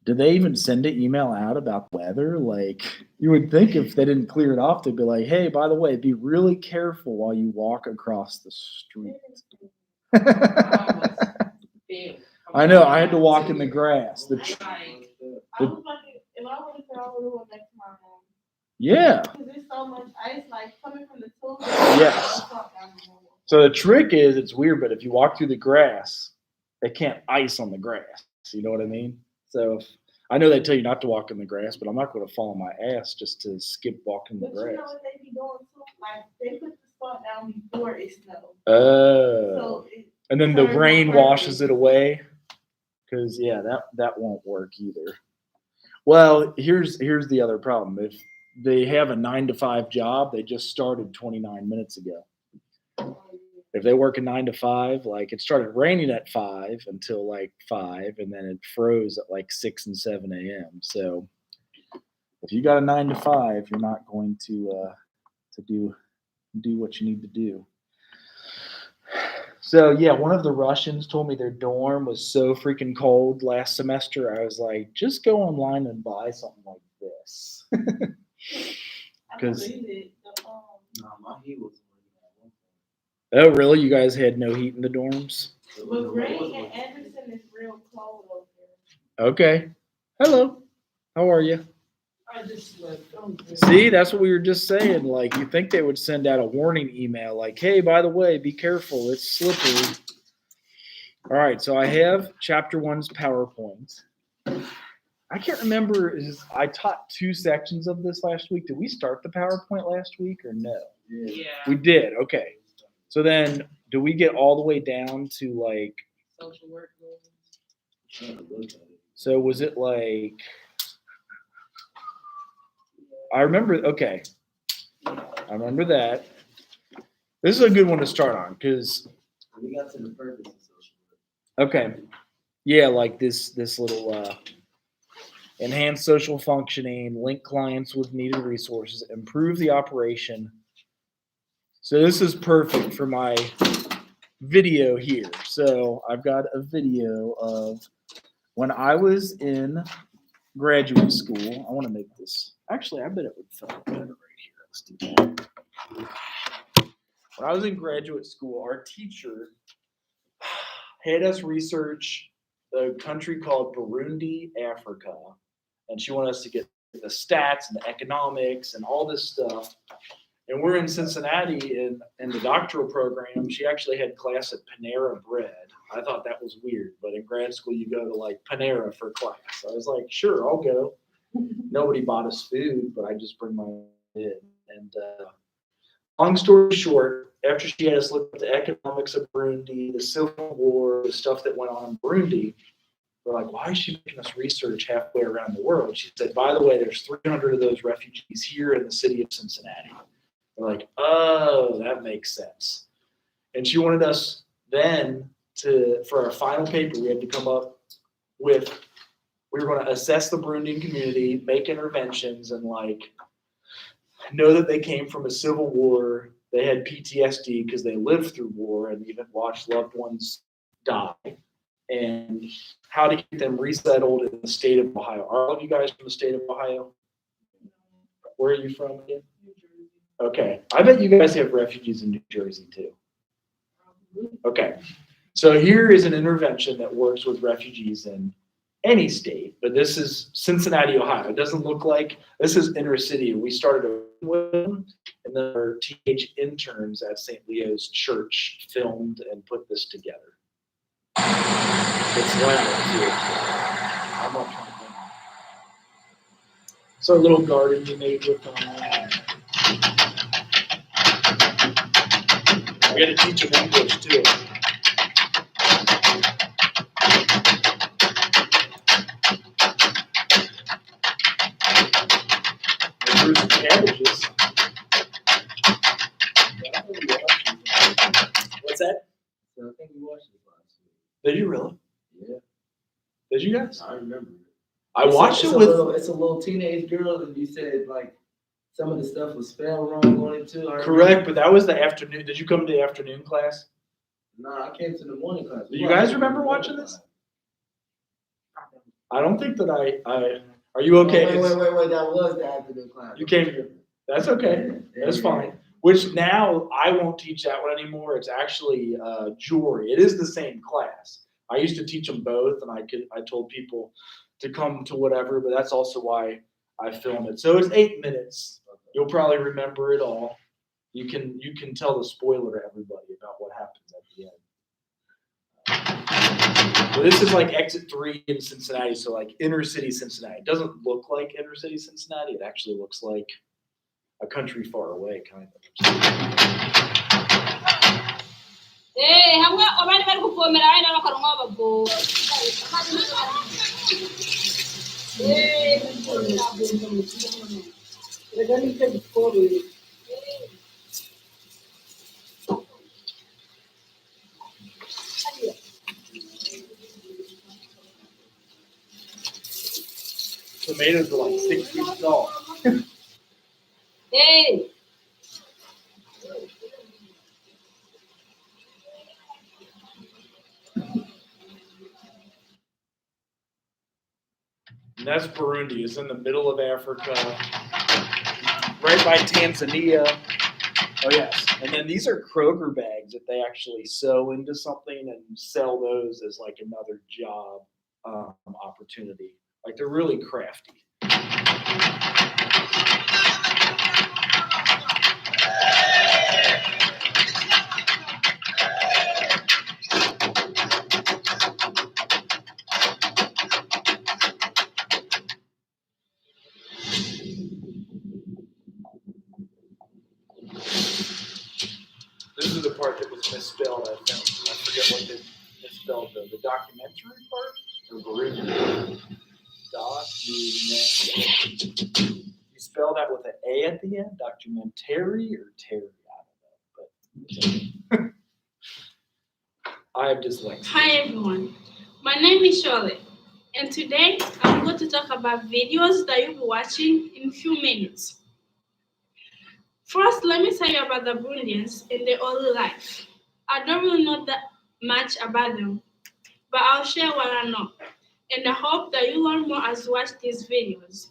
Did they even send an email out about weather? Like, you would think if they didn't clear it off, they'd be like, hey, by the way, be really careful while you walk across the street. I know, I had to walk in the grass. Yeah. Because there's so much ice, like coming from the tools. Yes. So the trick is, it's weird, but if you walk through the grass, they can't ice on the grass. You know what I mean? So I know they tell you not to walk in the grass, but I'm not going to fall on my ass just to skip walking the But grass. you know what they be doing too? Like they put the salt down before it snows. Oh. And then the rain washes it away. Because yeah, that won't work either. Well, here's the other problem. If they have a 9 to 5 job, they just started 29 minutes ago. If they work a 9 to 5, like it started raining at 5 until like 5, and then it froze at like 6 and 7 a.m. So if you got a 9 to 5, you're not going to do what you need to do. So yeah, one of the Russians told me their dorm was so freaking cold last semester. I was like, just go online and buy something like this. Because my heat was. Oh really? You guys had no heat in the dorms? But Ray and Anderson is real cold over there. Okay. Hello. How are you? I just See, that's what we were just saying. Like, you think they would send out a warning email like, hey, by the way, be careful. It's slippery. All right, so I have chapter 1's PowerPoint. I can't remember. I taught 2 sections of this last week. Did we start the PowerPoint last week or no? Yeah. We did. Okay. So then, do we get all the way down to like Social work. So was it like? I remember. Okay. I remember that. This is a good one to start on because We got to the purpose of social work. okay, yeah, like this little enhance social functioning, link clients with needed resources, improve the operation. So this is perfect for my video here. So I've got a video of when I was in graduate school. I want to make this. Actually, I bet it would fit better right here. Let's do that. When I was in graduate school, our teacher had us research a country called Burundi, Africa, and she wanted us to get the stats and the economics and all this stuff. And we're in Cincinnati in the doctoral program. She actually had class at Panera Bread. I thought that was weird, but in grad school you go to like Panera for class. I was like, sure, I'll go. Nobody bought us food, but I just bring my in. And long story short, after she had us look at the economics of Burundi, the civil war, the stuff that went on in Burundi, we're like, why is she making us research halfway around the world? She said, by the way, there's 300 of those refugees here in the city of Cincinnati. We're like, oh, that makes sense. And she wanted us then for our final paper, we had to come up with, we were going to assess the Burundian community, make interventions, and like know that they came from a civil war. They had PTSD because they lived through war and even watched loved ones die, and how to get them resettled in the state of Ohio. Are all of you guys from the state of Ohio? Where are you from again? Okay. I bet you guys have refugees in New Jersey too. Okay. So here is an intervention that works with refugees in any state, but this is Cincinnati, Ohio. It doesn't look like, this is inner city. We started with them, and then our teenage interns at St. Leo's Church filmed and put this together. It's loud too. I'm not trying to. It's our little garden we made with them. We had to teach them English too. We grew some cabbages. What's that? So I think we watched it last week. Did you really? Yeah. Did you guys? I remember it. I watched it with. It's a little teenage girl, and you said like some of the stuff was spelled wrong on it too. Correct, but that was the afternoon. Did you come to the afternoon class? No, I came to the morning class. Do you guys remember watching this? I don't think that I are you okay? Wait. That was the afternoon class. You came. That's okay. That's fine. Which now I won't teach that one anymore. It's actually jewelry. It is the same class. I used to teach them both, and I told people to come to whatever, but that's also why I film it. So it's 8 minutes. You'll probably remember it all. You can tell the spoiler to everybody about what happens at the end. But this is like exit 3 in Cincinnati, so like inner city Cincinnati. It doesn't look like inner city Cincinnati. It actually looks like a country far away, kind of. Hamwe abandi bari kuvomera hano n'akarongo abagabo. Tomatoes are like 6 feet tall. Hey. And that's Burundi. It's in the middle of Africa, right by Tanzania. Oh yes. And then these are Kroger bags that they actually sew into something and sell those as like another job opportunity. Like they're really crafty. This is the part that was misspelled, I think. I forget what they misspelled though. The documentary part? Or Burundi? Documentary. You spell that with an A at the end? Documentary or Terry? I don't know. But I have dyslexia. Hi everyone, my name is Charlotte, and today I'm going to talk about videos that you'll be watching in a few minutes. First, let me tell you about the Burundians and their early life. I don't really know that much about them, but I'll share what I know, and I hope that you learn more as you watch these videos.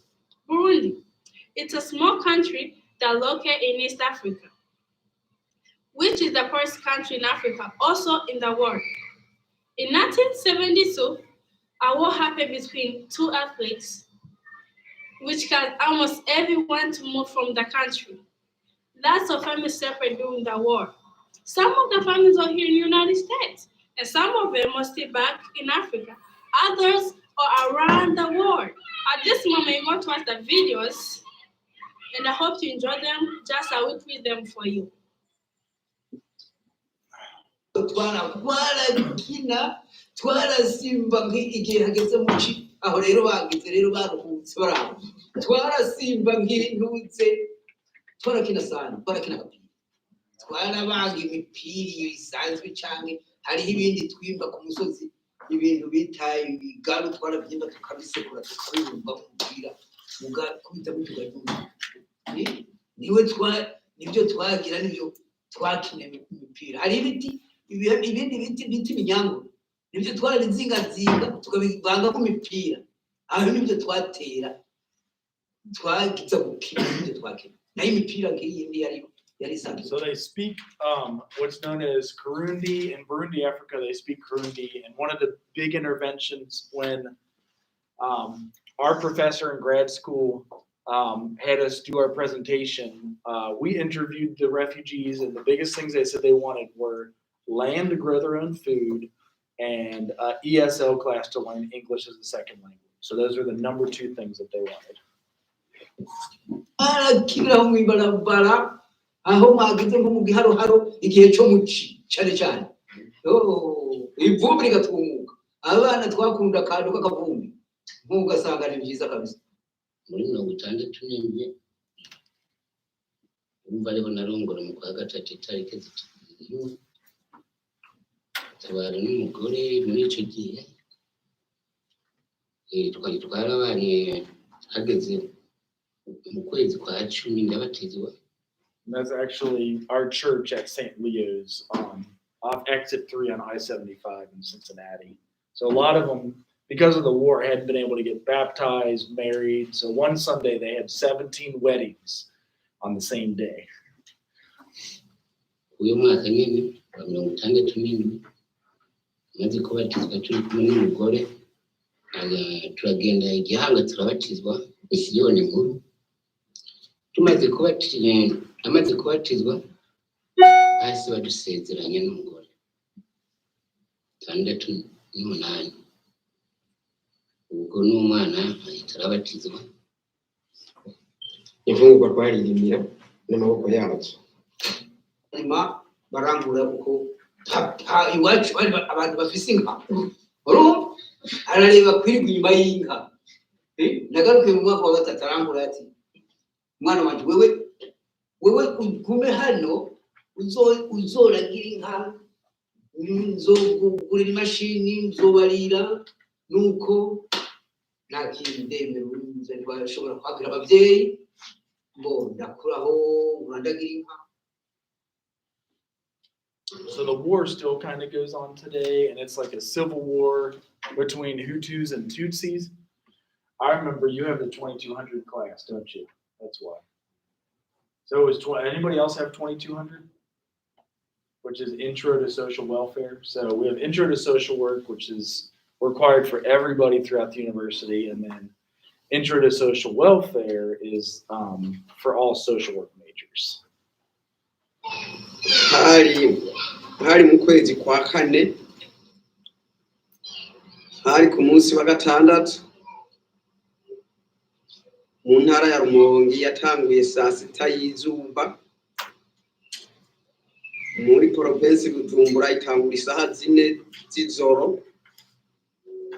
Burundi, it's a small country that located in East Africa, which is the first country in Africa, also in the world. In 1972, a war happened between two athletes, which caused almost everyone to move from the country. Lots of families separated during the war. Some of the families are here in the United States, and some of them are still back in Africa. Others are around the world. At this moment, you're going to watch the videos, and I hope you enjoy them just as we create them for you. Twarasimba igihe hageze mu ci aho rero bagize rero baruhutse baramba twarasimba nk'intuze twarakina sana twarakina agapira twarabanga imipira isanzwe canke hariho ibindi twimba ku musozi ibintu bita ibigaru twarabyimba tukabisekura tukabibumba mu mupira mugakubita mutugaduka nibyo twagira nibyo twakina imipira hari ibiti ibindi biti binyango nibyo twarabizingazinga tukabivanga ku mipira aho nibyo twatera twagiza gukina nibyo twakina nayo imipira nk'iyindi yari isanzwe. So they speak what's known as Kirundi. In Burundi, Africa, they speak Kirundi. And one of the big interventions when our professor in grad school had us do our presentation, we interviewed the refugees, and the biggest things they said they wanted were land to grow their own food and ESL class to learn English as a second language. So those are the number 2 things that they wanted. Arakira mu ibarabara aho magize nko mu giharoharo igihe cyo muci cyane ivumbi rigatumuka abana twakunda kandi kakavumbi nkugasanga ni byiza kabisa muri 1964 umva rero narongora mu kwa gatatu itariki zitatu tabara n'umugore muri icyo gihe twari twarabanye hageze mu kwezi kwa 10 ndabatizwa. That's actually our church at St. Leo's off exit 3 on I-75 in Cincinnati. So a lot of them because of the war, hadn't been able to get baptized, married. So one Sunday they had 17 weddings on the same day. uyu mwaka nyine wa 67 maze kubatizwa turi kumwe n'umugore turagenda igihanga turabatizwa isiyoni nkuru amaze kubatizwa hasi badusezeranye n'umugore 68 ubwo n'umwana ahita arabatizwa imfungurwa twaririmbira n'amaboko yacu nyuma barangura kuko iwacu bari abantu bafise inka urumva arareba kwirirwa inyuma y'inka ndagaruke mu mwaka wa 3 arangura ati mwana wanje wewe ugume hano uzoragira inka nzogurira imashini nzobarira nuko nta kintu ndemera urumva ntibashobora kwakira ababyeyi ngo ndakuraho urandagira inka. So the war still kind of goes on today, and it's like a civil war between Hutus and Tutsis. I remember you have the 2200 class, don't you? That's why. So it was anybody else have 2200? Which is Intro to Social Welfare. So we have Intro to Social Work, which is required for everybody throughout the university, and then Intro to Social Welfare is for all social work majors. hari mu kwezi kwa 4 hari ku munsi wa 6 mu ntara ya Rumonge yatanguye saa 6 y'izuba muri province Bujumbura itangura isaha 4 z'ijoro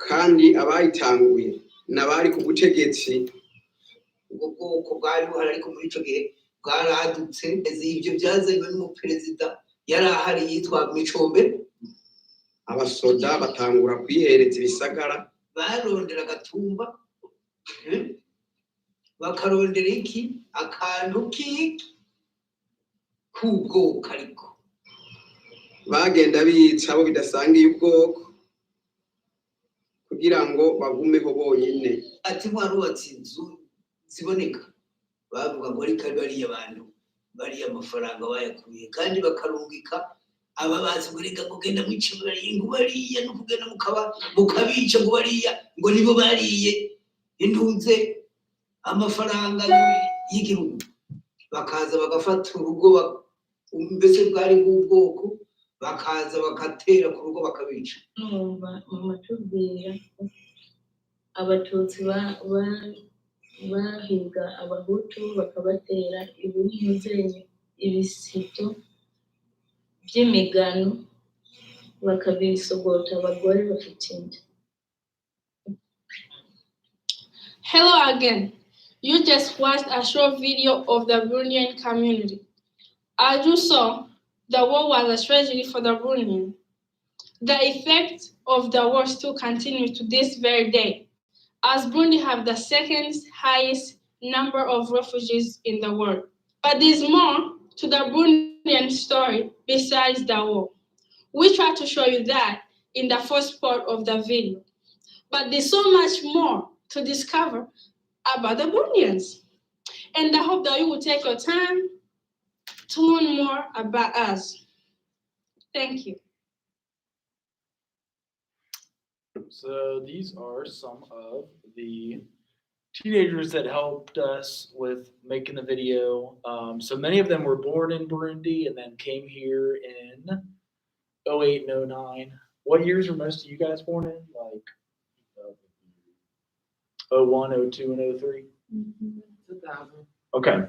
kandi abayitanguye nabari ku butegetsi ubwo bwoko bwari buhari ariko muri ico gihe bwaradutse ivyo byazanywe n'umuperezida yari ahari yitwa Micombe. abasoda batangura kwihereza ibisagara barondera gatumba bakarondera iki akantu k'ubwoko ariko bagenda bica abo bidasangiye ubwoko kugira ngo bagumeho bonyine. ati mwarubatse inzu ziboneka bavuga ngo ariko bariya abantu bariya amafaranga bayakuye kandi bakarungika ababazi ngo kugenda mwicibura y'ingu bariya no kugenda mukabica ngo bariya ngo nibo bariye indunze amafaranga y'igihugu bakaza bagafata urugo mbese bwari bw'ubwoko bakaza bakatera ku rugo bakabica. numva mama tubwira abatutsi bahiga abahutu bakabatera ibisito by'imigano bakabisogota abagore bafite inda. Hello again. You just watched a short video of the Burundian community. As you saw, the war was a tragedy for the Burundians. The effects of the war still continue to this very day, as Burundi have the second highest number of refugees in the world. But there's more to the Burundian story besides the war. We try to show you that in the first part of the video. But there's so much more to discover about the Burundians. And I hope that you will take your time to learn more about us. Thank you. So these are some of the teenagers that helped us with making the video. So many of them were born in Burundi and then came here in 08 and 09. What years were most of you guys born in? Like 01, 02, and 03? 2000. Okay.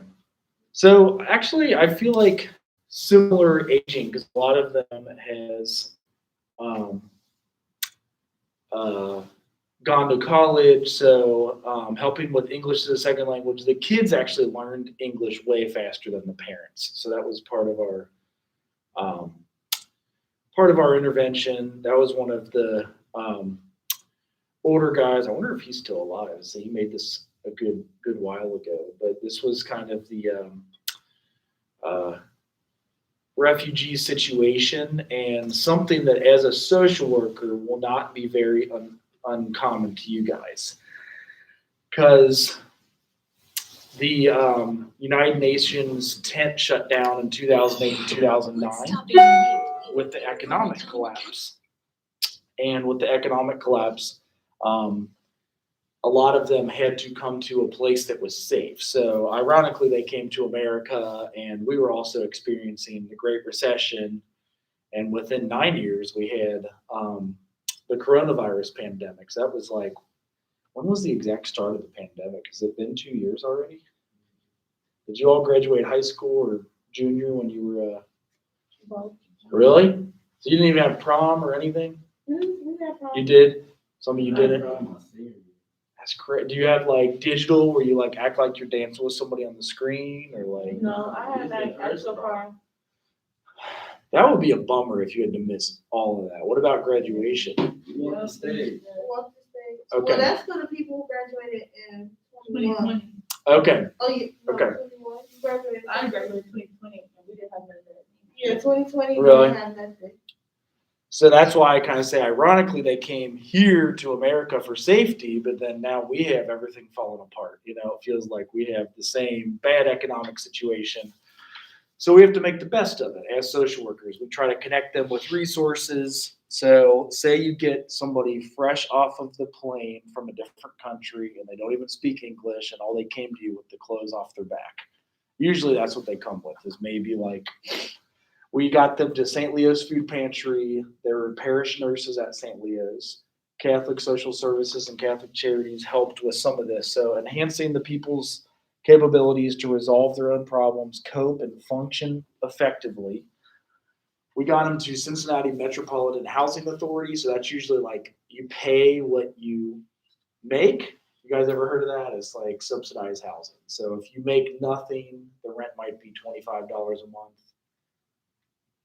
So actually, I feel like similar aging because a lot of them has gone to college. So helping with English as a second language, the kids actually learned English way faster than the parents. So that was part of our intervention. That was one of the older guys. I wonder if he's still alive. So he made this a good while ago, but this was kind of the refugee situation and something that as a social worker will not be very uncommon to you guys, because the United Nations tent shut down in 2008 and 2009 with the economic collapse. And with the economic collapse, a lot of them had to come to a place that was safe. So ironically, they came to America, and we were also experiencing the Great Recession. And within 9 years, we had the coronavirus pandemic. So that was like, when was the exact start of the pandemic? Has it been 2 years already? Did you all graduate high school or junior when you were? Really? So you didn't even have prom or anything? You did? Some of you didn't? That's great. Do you have like digital where you like act like you're dancing with somebody on the screen or like? No, I had that actual car. That would be a bummer if you had to miss all of that. What about graduation? You walked the stage. Okay. Well, that's for the people who graduated in 2021. Okay. Oh, yeah. No, Okay. 21. You graduated. I graduated 2020 and we didn't have none of that. Yeah, 2020. Really? We didn't have that thing. So that's why I kind of say, ironically, they came here to America for safety, but then now we have everything falling apart. You know, it feels like we have the same bad economic situation. So we have to make the best of it as social workers. We try to connect them with resources. So say you get somebody fresh off of the plane from a different country and they don't even speak English and all they came to you with the clothes off their back. Usually that's what they come with, is maybe like, we got them to St. Leo's Food Pantry. There were parish nurses at St. Leo's. Catholic Social Services and Catholic Charities helped with some of this. So enhancing the people's capabilities to resolve their own problems, cope, and function effectively. We got them to Cincinnati Metropolitan Housing Authority. So that's usually like you pay what you make. You guys ever heard of that? It's like subsidized housing. So if you make nothing, the rent might be $25 a month.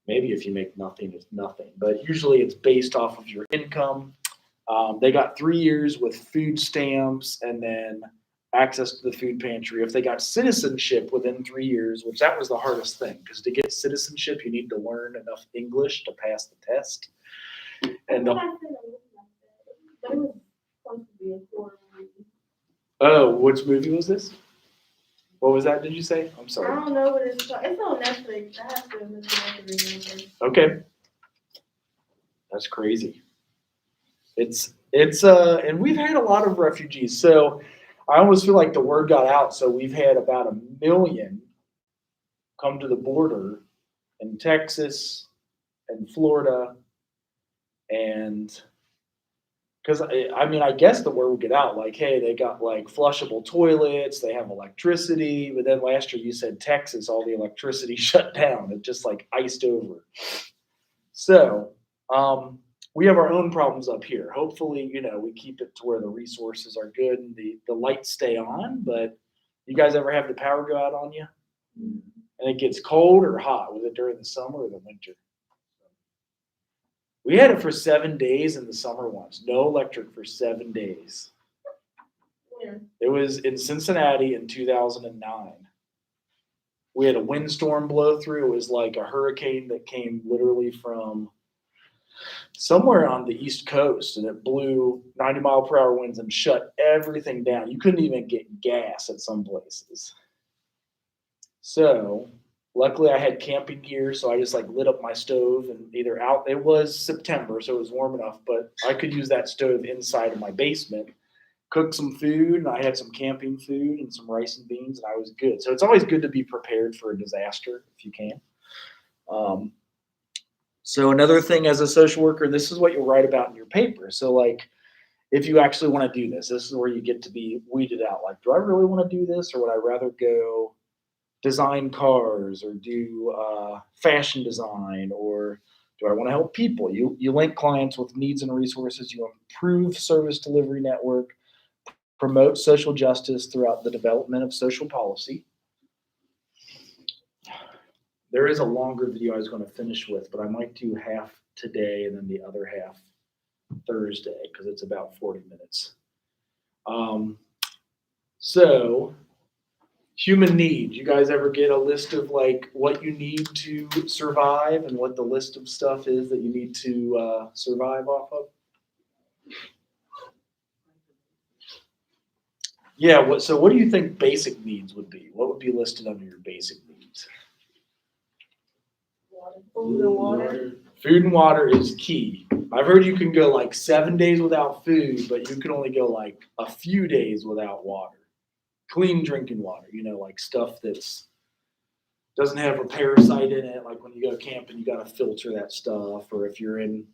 Maybe if you make nothing, it's nothing. But usually it's based off of your income. They got 3 years with food stamps and then access to the food pantry. If they got citizenship within 3 years, which that was the hardest thing, because to get citizenship, you need to learn enough English to pass the test. And But it was supposed to be a horror movie. oh, which movie was this? What was that? Did you say? I'm I sorry. don't know what it's called. It's on Netflix. I have to look it up and remember. Okay. That's crazy. It's and we've had a lot of refugees. So I almost feel like the word got out. So we've had about 1 million come to the border in Texas and Florida. And because I mean, I guess the word would get out like, hey, they got like flushable toilets, they have electricity. But then last year you said Texas, all the electricity shut down. It just like iced over. So we have our own problems up here. Hopefully, you know, we keep it to where the resources are good and the lights stay on. But you guys ever have the power go out on you? And it gets cold or hot? Was it during the summer or the winter? We had it for 7 days in the summer once. No electric for 7 days. Where? It was in Cincinnati in 2009. We had a windstorm blow through. It was like a hurricane that came literally from somewhere on the East Coast, and it blew 90-mile-per-hour winds and shut everything down. You couldn't even get gas at some places. So luckily I had camping gear, so I just like lit up my stove and either out. It was September, so it was warm enough, but I could use that stove inside of my basement, cook some food, and I had some camping food and some rice and beans, and I was good. So it's always good to be prepared for a disaster if you can. So another thing as a social worker, this is what you'll write about in your paper. So like, if you actually want to do this, this is where you get to be weeded out. Like, do I really want to do this, or would I rather go design cars or do fashion design, or do I want to help people? You link clients with needs and resources. You improve service delivery network, promote social justice throughout the development of social policy. There is a longer video I was going to finish with, but I might do half today and then the other half Thursday because it's about 40 minutes. So human needs. You guys ever get a list of like what you need to survive and what the list of stuff is that you need to survive off of? Yeah. What do you think basic needs would be? What would be listed under your basic needs? Food and water. Food and water is key. I've heard you can go like 7 days without food, but you can only go like a few days without water. Clean drinking water, like stuff that's doesn't have a parasite in it. Like when you go camping, you got to filter that stuff. Or if you're in,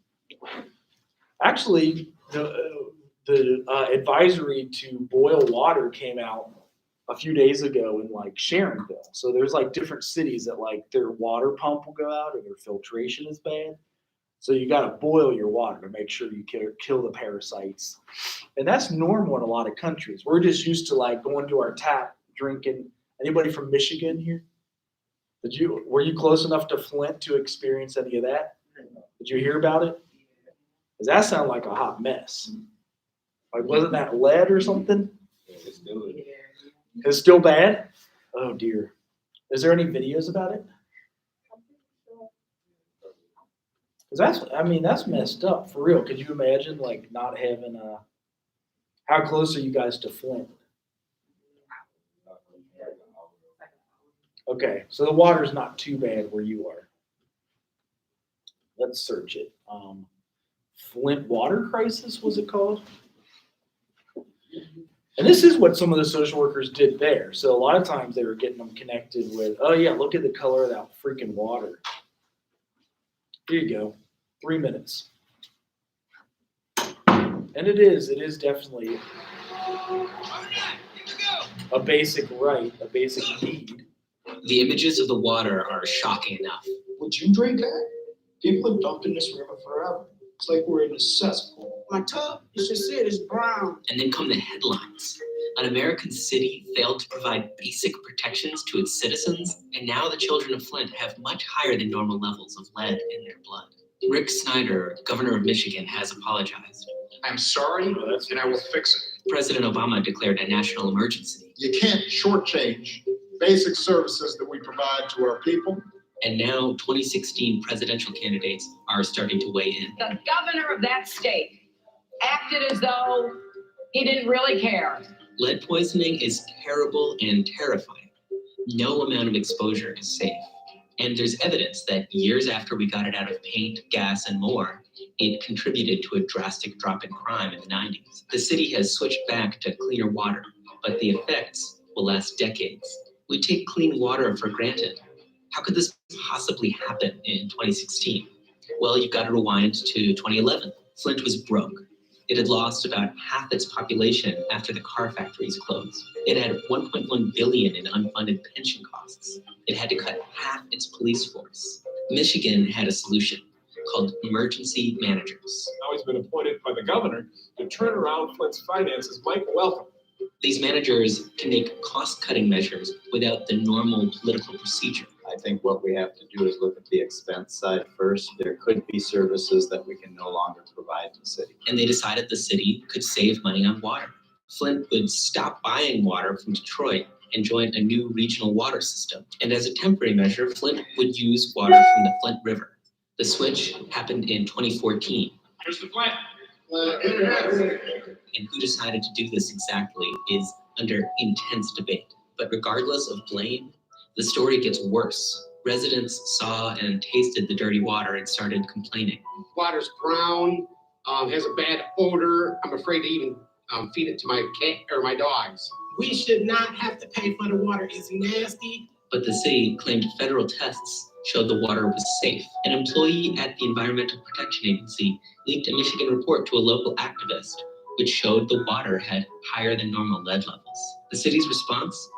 actually, the advisory to boil water came out a few days ago in like Sharonville. So there's like different cities that like their water pump will go out or their filtration is bad. So you got to boil your water to make sure you kill the parasites. And that's normal in a lot of countries. We're just used to like going to our tap, drinking. Anybody from Michigan here? Were you close enough to Flint to experience any of that? Did you hear about it? Does that sound like a hot mess? Like, wasn't that lead or something? It's still bad? Oh dear. Is there any videos about it? Because that's messed up for real. Could you imagine like not having how close are you guys to Flint? Okay, so the water's not too bad where you are. Let's search it. Flint water crisis, was it called? And this is what some of the social workers did there. So a lot of times they were getting them connected with, oh yeah, look at the color of that freaking water. Here you go, 3 minutes. And it is definitely a basic right, a basic need. The images of the water are shocking enough. Would you drink that? People have dumped in this river forever. It's like we're in a cesspool. My tub, you should see it, it's brown. And then come the headlines. An American city failed to provide basic protections to its citizens, and now the children of Flint have much higher than normal levels of lead in their blood. Rick Snyder, governor of Michigan, has apologized. I'm sorry, and I will fix it. President Obama declared a national emergency. You can't shortchange basic services that we provide to our people. And now 2016 presidential candidates are starting to weigh in. The governor of that state acted as though he didn't really care. Lead poisoning is terrible and terrifying. No amount of exposure is safe. And there's evidence that years after we got it out of paint, gas, and more, it contributed to a drastic drop in crime in the 90s. The city has switched back to cleaner water, but the effects will last decades. We take clean water for granted. How could this possibly happen in 2016? Well, you've got to rewind to 2011. Flint was broke. It had lost about half its population after the car factories closed. It had $1.1 billion in unfunded pension costs. It had to cut half its police force. Michigan had a solution called emergency managers. Now he's been appointed by the governor to turn around Flint's finances. Mike, welcome. These managers can make cost-cutting measures without the normal political procedure. I think what we have to do is look at the expense side first. There could be services that we can no longer provide to the city. And they decided the city could save money on water. Flint would stop buying water from Detroit and join a new regional water system. And as a temporary measure, Flint would use water from the Flint River. The switch happened in 2014. Here's the plan. And who decided to do this exactly is under intense debate. But regardless of blame, the story gets worse. Residents saw and tasted the dirty water and started complaining. Water's brown, has a bad odor. I'm afraid to even feed it to my cat or my dogs. We should not have to pay for the water. It's nasty. But the city claimed federal tests showed the water was safe. An employee at the Environmental Protection Agency leaked a Michigan report to a local activist, which showed the water had higher than normal lead levels. The city's response?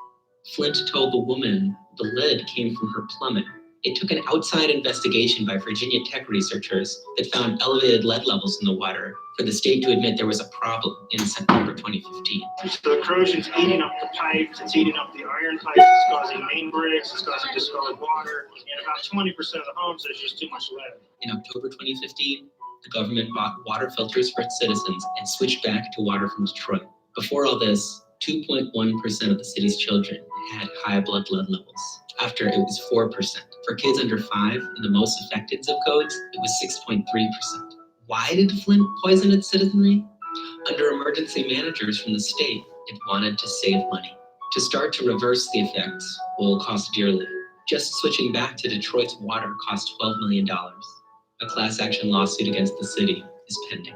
Flint told the woman the lead came from her plumbing. It took an outside investigation by Virginia Tech researchers that found elevated lead levels in the water for the state to admit there was a problem in September 2015. The corrosion's eating up the pipes, it's eating up the iron pipes, it's causing main breaks, it's causing discolored water, and about 20% of the homes, there's just too much lead. In October 2015, the government bought water filters for its citizens and switched back to water from Detroit. Before all this, 2.1% of the city's children had high blood lead levels. After it was 4%. For kids under 5 in the most affected zip codes, it was 6.3%. Why did Flint poison its citizenry? Under emergency emergency managers from the state, it wanted to save money. To start to reverse the effects will cost dearly. Just switching back to Detroit's water cost $12 million. A class action lawsuit against the city is pending.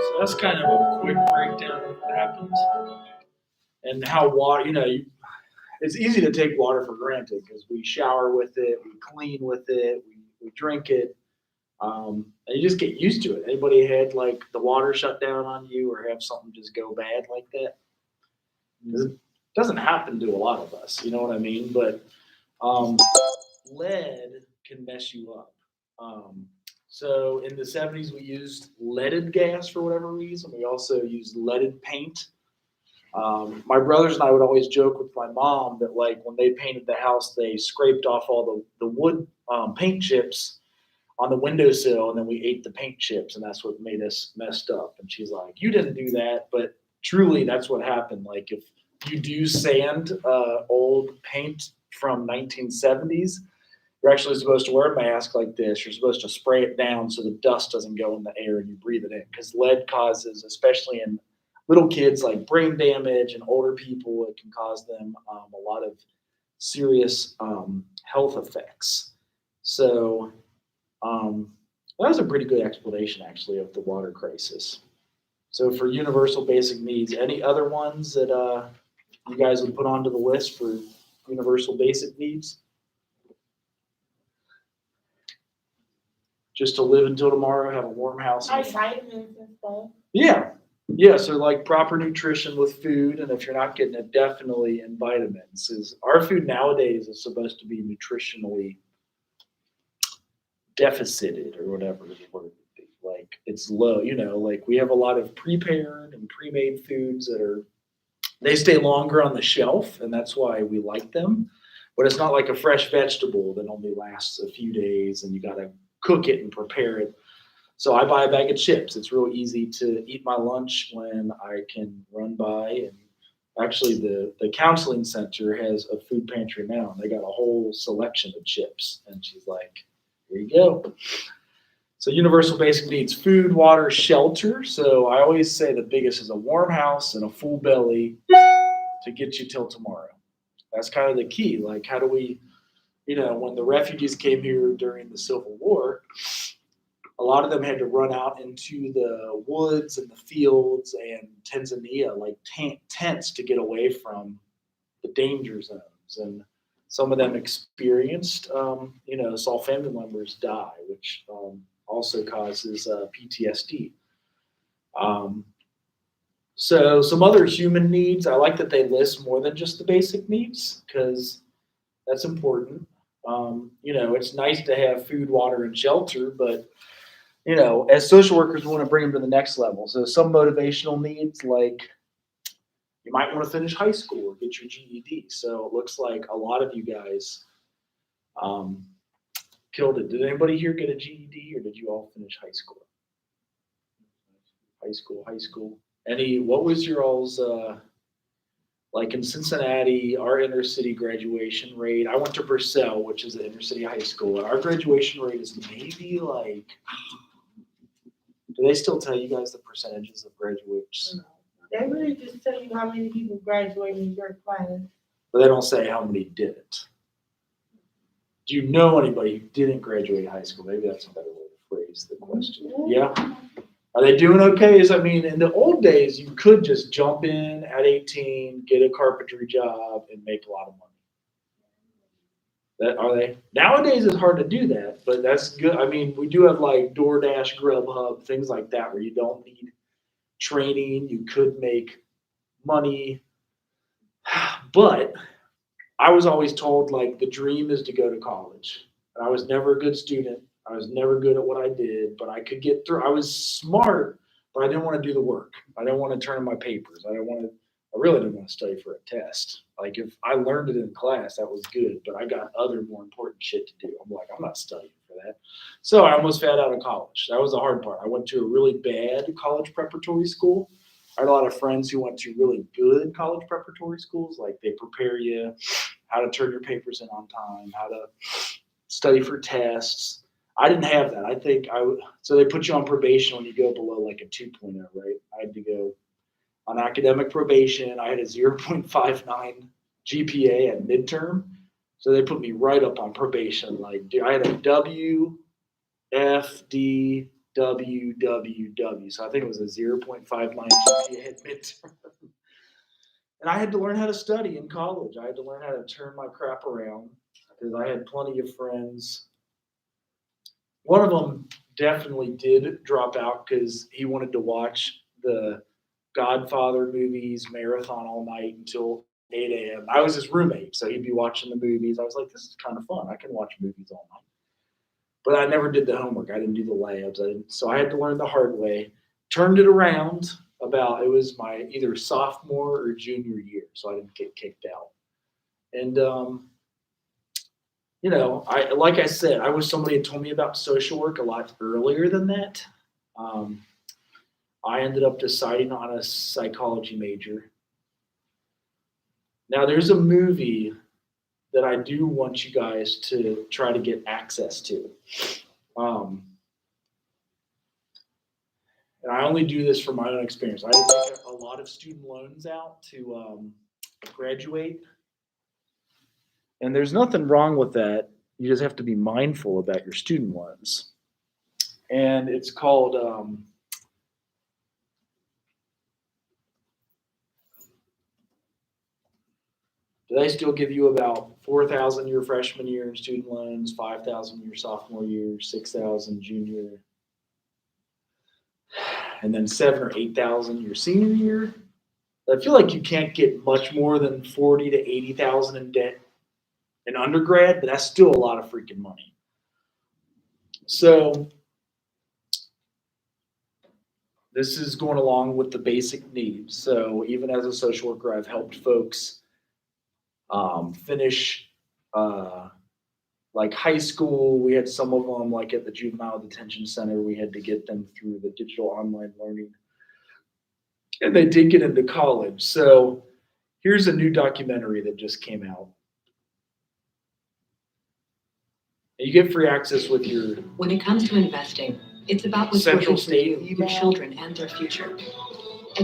So that's kind of a quick breakdown of what happened and how water, it's easy to take water for granted because we shower with it, we clean with it, we drink it. And you just get used to it. Anybody had like the water shut down on you or have something just go bad like that? It doesn't happen to a lot of us, you know what I mean? But lead can mess you up. So in the 70s, we used leaded gas for whatever reason. We also used leaded paint. My brothers and I would always joke with my mom that like when they painted the house, they scraped off all the wood paint chips on the windowsill, and then we ate the paint chips, and that's what made us messed up. And she's like, you didn't do that, but truly that's what happened. Like if you do sand old paint from 1970s, you're actually supposed to wear a mask like this. You're supposed to spray it down so the dust doesn't go in the air and you breathe it in, because lead causes, especially in little kids, like brain damage, and older people, it can cause them a lot of serious health effects. So that was a pretty good explanation, actually, of the water crisis. So for universal basic needs, any other ones that you guys would put onto the list for universal basic needs? Just to live until tomorrow, have a warm house. Like vitamins and stuff. Yeah, so like proper nutrition with food, and if you're not getting it, definitely in vitamins. Our food nowadays is supposed to be nutritionally deficited or whatever the word would be. Like it's low, like we have a lot of prepared and pre-made foods that they stay longer on the shelf, and that's why we like them. But it's not like a fresh vegetable that only lasts a few days and you got to cook it and prepare it. So I buy a bag of chips. It's real easy to eat my lunch when I can run by. And actually the counseling center has a food pantry now, and they got a whole selection of chips. And she's like, here you go. So universal basic needs: food, water, shelter. So I always say the biggest is a warm house and a full belly to get you till tomorrow. That's kind of the key. Like, how do we, when the refugees came here during the Civil War, a lot of them had to run out into the woods and the fields and Tanzania, like tents, to get away from the danger zones. And some of them experienced, saw family members die, which also causes PTSD. So some other human needs, I like that they list more than just the basic needs, because that's important. It's nice to have food, water, and shelter, but as social workers, we want to bring them to the next level. So some motivational needs, like you might want to finish high school or get your GED. So it looks like a lot of you guys killed it. Did anybody here get a GED, or did you all finish high school? High school. What was your all's, like in Cincinnati, our inner city graduation rate? I went to Purcell, which is an inner city high school, and our graduation rate is maybe like, do they still tell you guys the percentages of graduates? No. They really just tell you how many people graduate in your class. But they don't say how many didn't. Do you know anybody who didn't graduate high school? Maybe that's a better way to phrase the question. Yeah? Are they doing okay? In the old days, you could just jump in at 18, get a carpentry job, and make a lot of money. Are they? Nowadays, it's hard to do that, but that's good. We do have like DoorDash, Grubhub, things like that, where you don't need training. You could make money. But I was always told, like, the dream is to go to college. And I was never a good student. I was never good at what I did, but I could get through. I was smart, but I didn't want to do the work. I didn't want to turn in my papers. I really didn't want to study for a test. Like, if I learned it in class, that was good, but I got other more important shit to do. I'm like, I'm not studying for that. So I almost failed out of college. That was the hard part. I went to a really bad college preparatory school. I had a lot of friends who went to really good college preparatory schools. Like, they prepare you how to turn your papers in on time, how to study for tests. I didn't have that. I think so they put you on probation when you go below like a 2.0, right? I had to go on academic probation. I had a 0.59 GPA at midterm. So they put me right up on probation. Like, dude, I had a W, F, D, W, W, W. So I think it was a 0.59 GPA at midterm. And I had to learn how to study in college. I had to learn how to turn my crap around because I had plenty of friends. One of them definitely did drop out because he wanted to watch the Godfather movies marathon all night until 8 a.m. I was his roommate, so he'd be watching the movies. I was like, this is kind of fun. I can watch movies all night. But I never did the homework. I didn't do the labs. So I had to learn the hard way. Turned it around it was my either sophomore or junior year, so I didn't get kicked out. And, like I said, I wish somebody had told me about social work a lot earlier than that. I ended up deciding on a psychology major. Now, there's a movie that I do want you guys to try to get access to. And I only do this from my own experience. I take a lot of student loans out to graduate. And there's nothing wrong with that. You just have to be mindful about your student loans. And it's called they still give you about $4,000 your freshman year in student loans, $5,000 your sophomore year, $6,000 junior, and then $7,000 or $8,000 your senior year. I feel like you can't get much more than $40,000 to $80,000 in debt in undergrad, but that's still a lot of freaking money. So this is going along with the basic needs. So even as a social worker, I've helped folks finish like high school. We had some of them like at the juvenile detention center. We had to get them through the digital online learning. And they did get into college. So here's a new documentary that just came out. You get free access with your When it comes to investing, it's about what's Central working for State you, your children, and their future.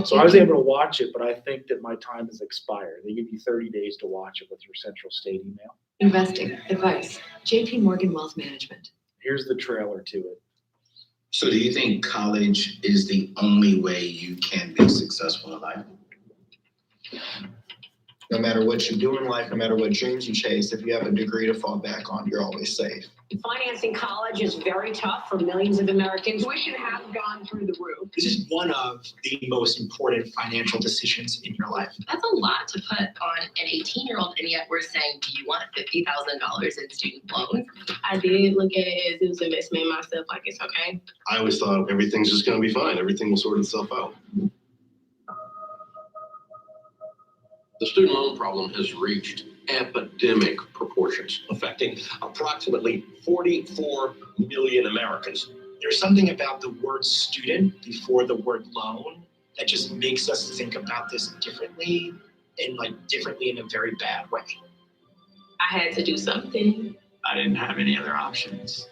So I was able to watch it, but I think that my time has expired. They give you 30 days to watch it with your Central State email. Investing, advice, JP Morgan Wealth Management. Here's the trailer to it. So do you think college is the only way you can be successful in life? No matter what you do in life, no matter what dreams you chase, if you have a degree to fall back on, you're always safe. Financing college is very tough for millions of Americans. Tuition has gone through the roof. This is one of the most important financial decisions in your life. That's a lot to put on an 18-year-old, and yet we're saying, do you want $50,000 in student loans? I did look at it as it was an investment myself, like it's okay. I always thought everything's just going to be fine. Everything will sort itself out. The student loan problem has reached epidemic proportions, affecting approximately 44 million Americans. There's something about the word student before the word loan that just makes us think about this differently and differently in a very bad way. I had to do something. I didn't have any other options.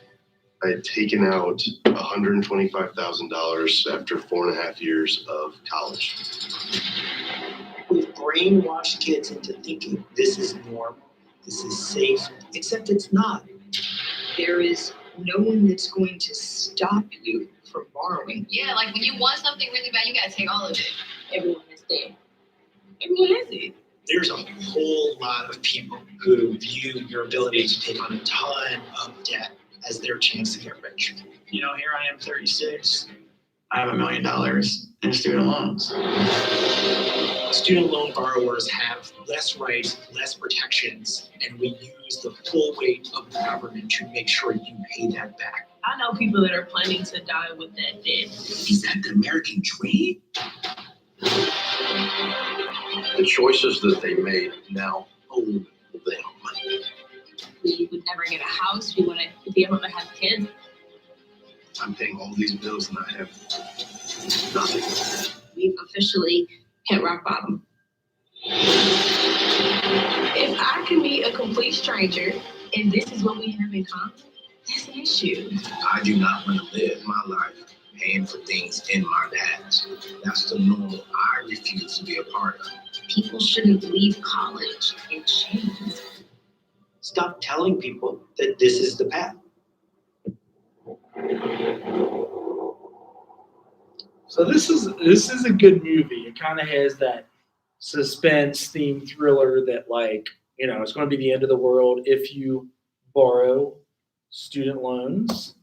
I had taken out $125,000 after 4.5 years of college. We've brainwashed kids into thinking this is normal, this is safe, except it's not. There is no one that's going to stop you from borrowing. Yeah, like when you want something really bad, you gotta take all of it. Everyone is dead. Everyone has it. There's a whole lot of people who view your ability to take on a ton of debt as their chance to get rich. Here I am, 36. I have $1 million in student loans. Student loan borrowers have less rights, less protections, and we use the full weight of the government to make sure you pay that back. I know people that are planning to die with that debt. Is that the American dream? The choices that they made now own them. We would never get a house. We wouldn't be able to have kids. I'm paying all these bills and I have nothing. We've officially hit rock bottom. If I can meet a complete stranger and this is what we have in common, That's the issue. I do not want to live my life paying for things in my past. That's the normal I refuse to be a part of. People shouldn't leave college in chains. Stop telling people that this is the path. So this is a good movie. It kind of has that suspense theme thriller that, like, you know, it's going to be the end of the world if you borrow student loans.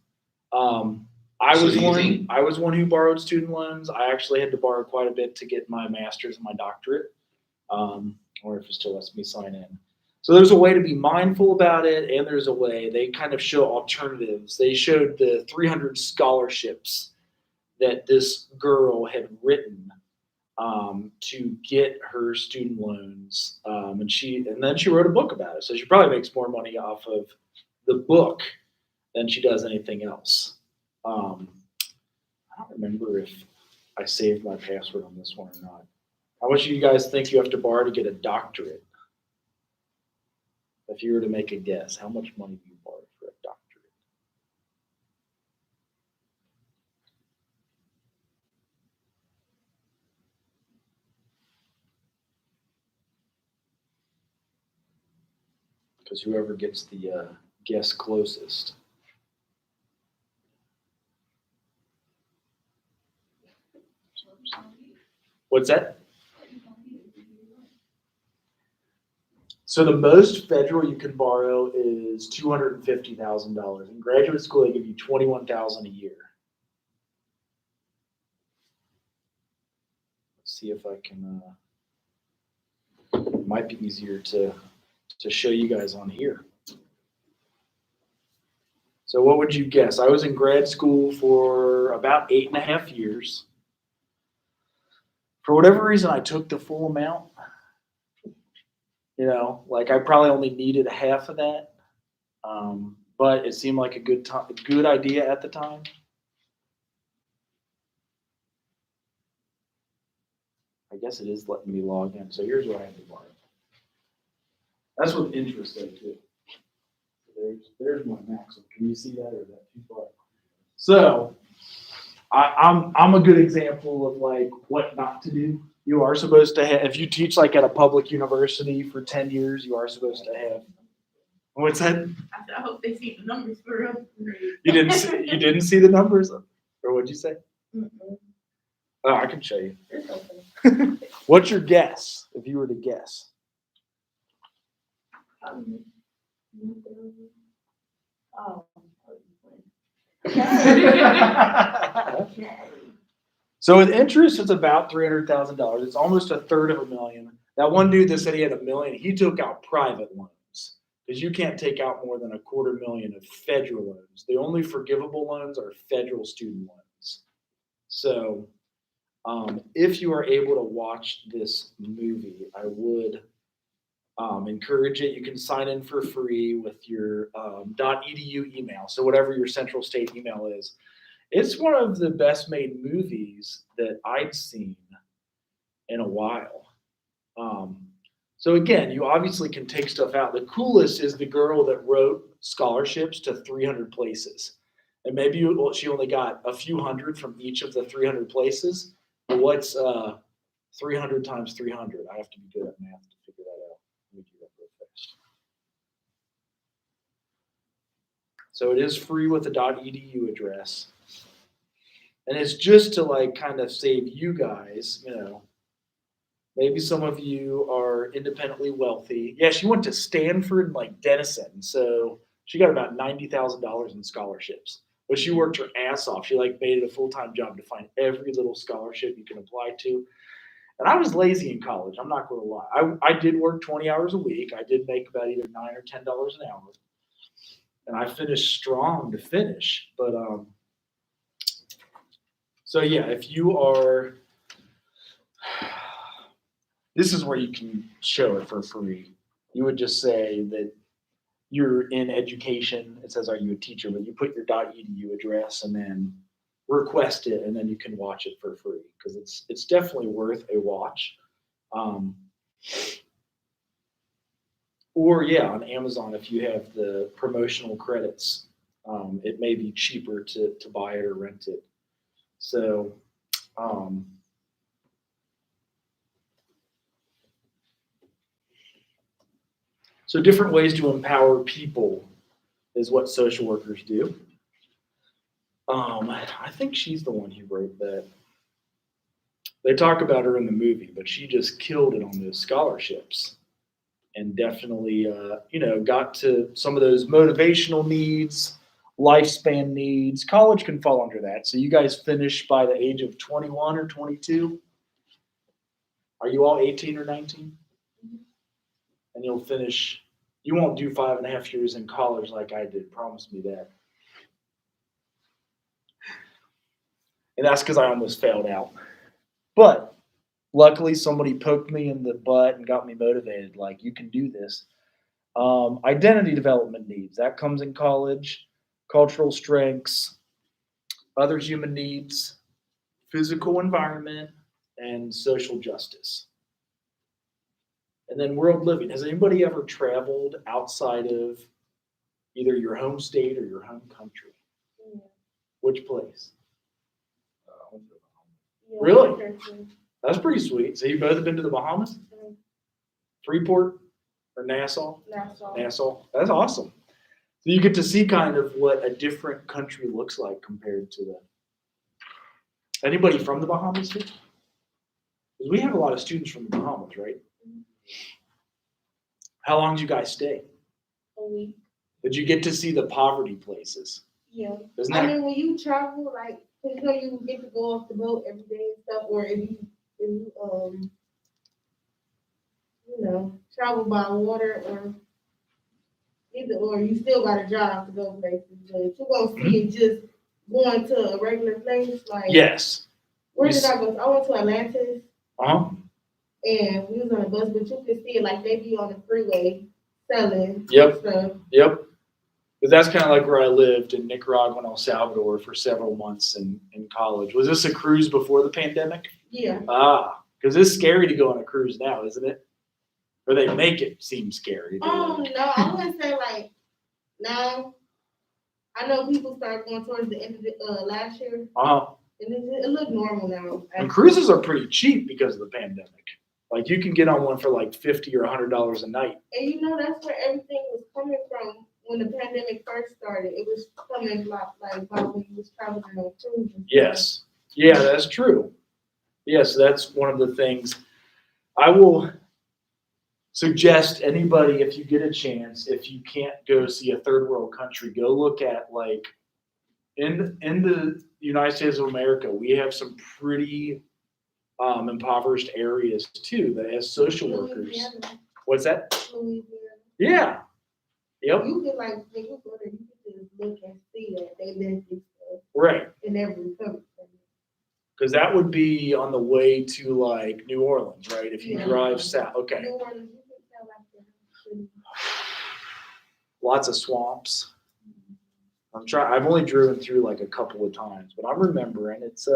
I So was do you one. think- I was one who borrowed student loans. I actually had to borrow quite a bit to get my master's and my doctorate, or if it still lets me sign in. So there's a way to be mindful about it, and there's a way they kind of show alternatives. They showed the 300 scholarships that this girl had written to get her student loans, and then she wrote a book about it. So she probably makes more money off of the book than she does anything else. I don't remember if I saved my password on this one or not. How much do you guys think you have to borrow to get a doctorate? If you were to make a guess, how much money do you borrow for a doctorate? Because whoever gets the guess closest. What's that? So the most federal you can borrow is $250,000. In graduate school, they give you $21,000 a year. Let's see if I can. It might be easier to show you guys on here. So what would you guess? I was in grad school for about 8.5 years. For whatever reason, I took the full amount. You know, like I probably only needed half of that, but it seemed like a good idea at the time. I guess it is letting me log in. So here's what I have to borrow. That's with interest though too. There's my maximum. Can you see that, or is that too far? So I'm a good example of like what not to do. You are supposed to have, if you teach like at a public university for 10 years, you are supposed to have. What's that? I hope they see the numbers for real. You didn't see the numbers, or what'd you say? Mm-mm. Oh, I can show you. It's okay. What's your guess if you were to guess? Oh. So with interest, it's about $300,000. It's almost $350,000. That one dude that said he had $1 million, he took out private loans because you can't take out more than $250,000 of federal loans. The only forgivable loans are federal student loans. So if you are able to watch this movie, I would encourage it. You can sign in for free with your .edu email. So whatever your Central State email is. It's one of the best made movies that I'd seen in a while. So again, you obviously can take stuff out. The coolest is the girl that wrote scholarships to 300 places. And maybe she only got a few hundred from each of the 300 places. But what's 300 times 300? I have to be good at math to figure that out. Let me do that real fast. So it is free with a .edu address. And it's just to like kind of save you guys, you know, maybe some of you are independently wealthy. Yeah, she went to Stanford and like Denison. So she got about $90,000 in scholarships, but she worked her ass off. She like made it a full-time job to find every little scholarship you can apply to. And I was lazy in college. I'm not going to lie. I did work 20 hours a week. I did make about either $9 or $10 an hour. And I finished strong to finish. But, so yeah, if you are, this is where you can show it for free. You would just say that you're in education. It says, are you a teacher? But you put your .edu address and then request it, and then you can watch it for free because it's definitely worth a watch. Or yeah, on Amazon if you have the promotional credits. it may be cheaper to buy it or rent it. So, so different ways to empower people is what social workers do. I think she's the one who wrote that. They talk about her in the movie, but she just killed it on those scholarships and definitely, got to some of those motivational needs, lifespan needs. College can fall under that. So you guys finish by the age of 21 or 22? Are you all 18 or 19? And you'll finish, you won't do 5.5 years in college like I did. Promise me that. And that's because I almost failed out. But luckily, somebody poked me in the butt and got me motivated. Like, you can do this. Identity development needs. That comes in college. Cultural strengths. Other human needs. Physical environment. And social justice. And then world living. Has anybody ever traveled outside of either your home state or your home country? Yeah. Which place? Yeah, Really? That's pretty sweet. So you both have been to the Bahamas? Mhm. Freeport or Nassau? Nassau. Nassau. That's awesome. So you get to see kind of what a different country looks like compared to the. Anybody from the Bahamas here? Because we have a lot of students from the Bahamas, right? Mhm. How long did you guys stay? A week. Did you get to see the poverty places? Yeah. Isn't I that mean, when you travel, like, you get to go off the boat every day and stuff, or if you travel by water, or you still got a job to go places, but you gonna see it just going to a regular place, like. Yes. Where did I go? I went to Atlantis, Uh-huh. and we was on a bus, but you could see it like they be on the freeway selling Yep. stuff. Yep. Because that's kind of like where I lived in Nicaragua and El Salvador for several months in college. Was this a cruise before the pandemic? Yeah. Because it's scary to go on a cruise now, isn't it? Or they make it seem scary. No, I wouldn't say like now. I know people started going towards the end of the last year, Uh-huh. and it looked normal now. And cruises are pretty cheap because of the pandemic. Like you can get on one for like $50 or $100 a night. And that's where everything was coming from when the pandemic first started. It was coming like when you was traveling on cruises. Yes. Yeah, that's true. Yes, that's one of the things. I will suggest anybody, if you get a chance, if you can't go see a third world country, go look at like in the United States of America, we have some pretty impoverished areas too that as social workers. Louisiana. What's that? Louisiana. Yeah. Yep. You could like when you go there, you could just look and see that they live this stuff. Right. In every country. Because that would be on the way to like New Orleans, right? If you drive south. Okay. New Orleans, you can tell like Lots of swamps. I've only driven through like a couple of times, but I'm remembering it's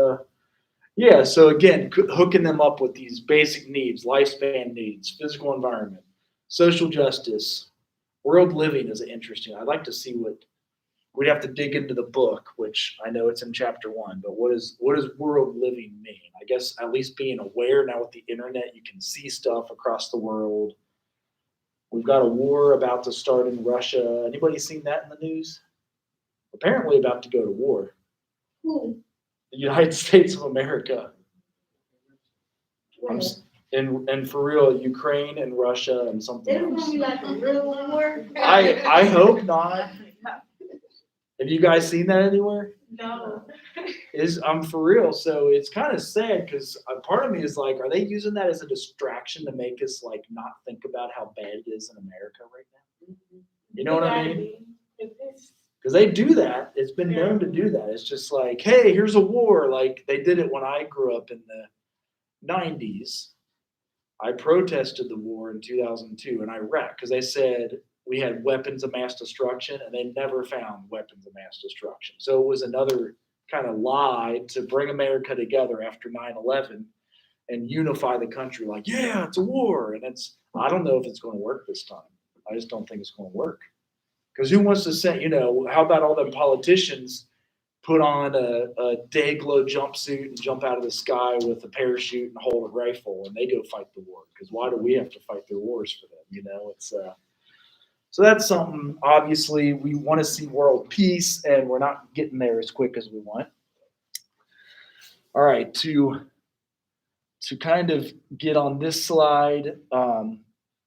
yeah. So again, hooking them up with these basic needs, lifespan needs, physical environment, social justice, world living is interesting. I'd like to see what we'd have to dig into the book, which I know it's in chapter 1. But what does world living mean? I guess at least being aware now with the internet, you can see stuff across the world. We've got a war about to start in Russia. Anybody seen that in the news? Apparently about to go to war. Who? The United States of America. Where? And for real, Ukraine and Russia and something It's gonna be like a real war. I hope not. Have you guys seen that anywhere? No. I'm for real. So it's kind of sad because part of me is like, are they using that as a distraction to make us like not think about how bad it is in America right now? You know what I mean? Because they do that. It's been known to do that. It's just like, hey, here's a war. Like they did it when I grew up in the 90s. I protested the war in 2002 in Iraq because they said we had weapons of mass destruction, and they never found weapons of mass destruction. So it was another kind of lie to bring America together after 9/11 and unify the country. Like, yeah, it's a war, and I don't know if it's going to work this time. I just don't think it's going to work. Because who wants to say, how about all them politicians put on a day glow jumpsuit and jump out of the sky with a parachute and hold a rifle and they go fight the war? Because why do we have to fight their wars for them? It's so that's something. Obviously, we want to see world peace, and we're not getting there as quick as we want. All right, to kind of get on this slide.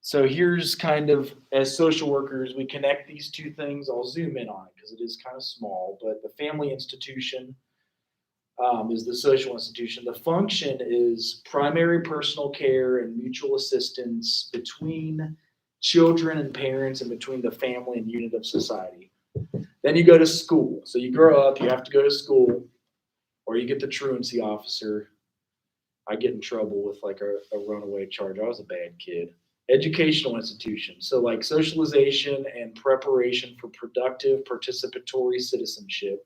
So here's kind of, as social workers, we connect these two things. I'll zoom in on it because it is kind of small, but the family institution is the social institution. The function is primary personal care and mutual assistance between children and parents and between the family and unit of society. Then you go to school. So you grow up, you have to go to school, or you get the truancy officer. I get in trouble with like a runaway charge. I was a bad kid. Educational institution. So like socialization and preparation for productive participatory citizenship.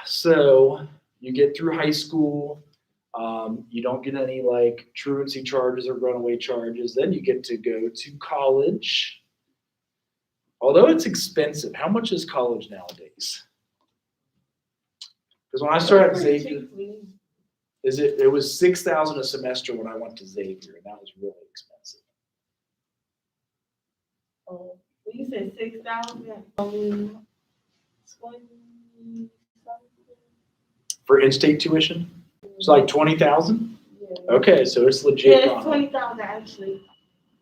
So you get through high school. You don't get any like truancy charges or runaway charges. Then you get to go to college. Although it's expensive. How much is college nowadays? Because when I started at Xavier, it was $6,000 a semester when I went to Xavier, and that was really expensive. Oh, you said 6,000. For in-state tuition? It's like 20,000? Yeah. Okay, so it's legit. Yeah, it's 20,000 actually.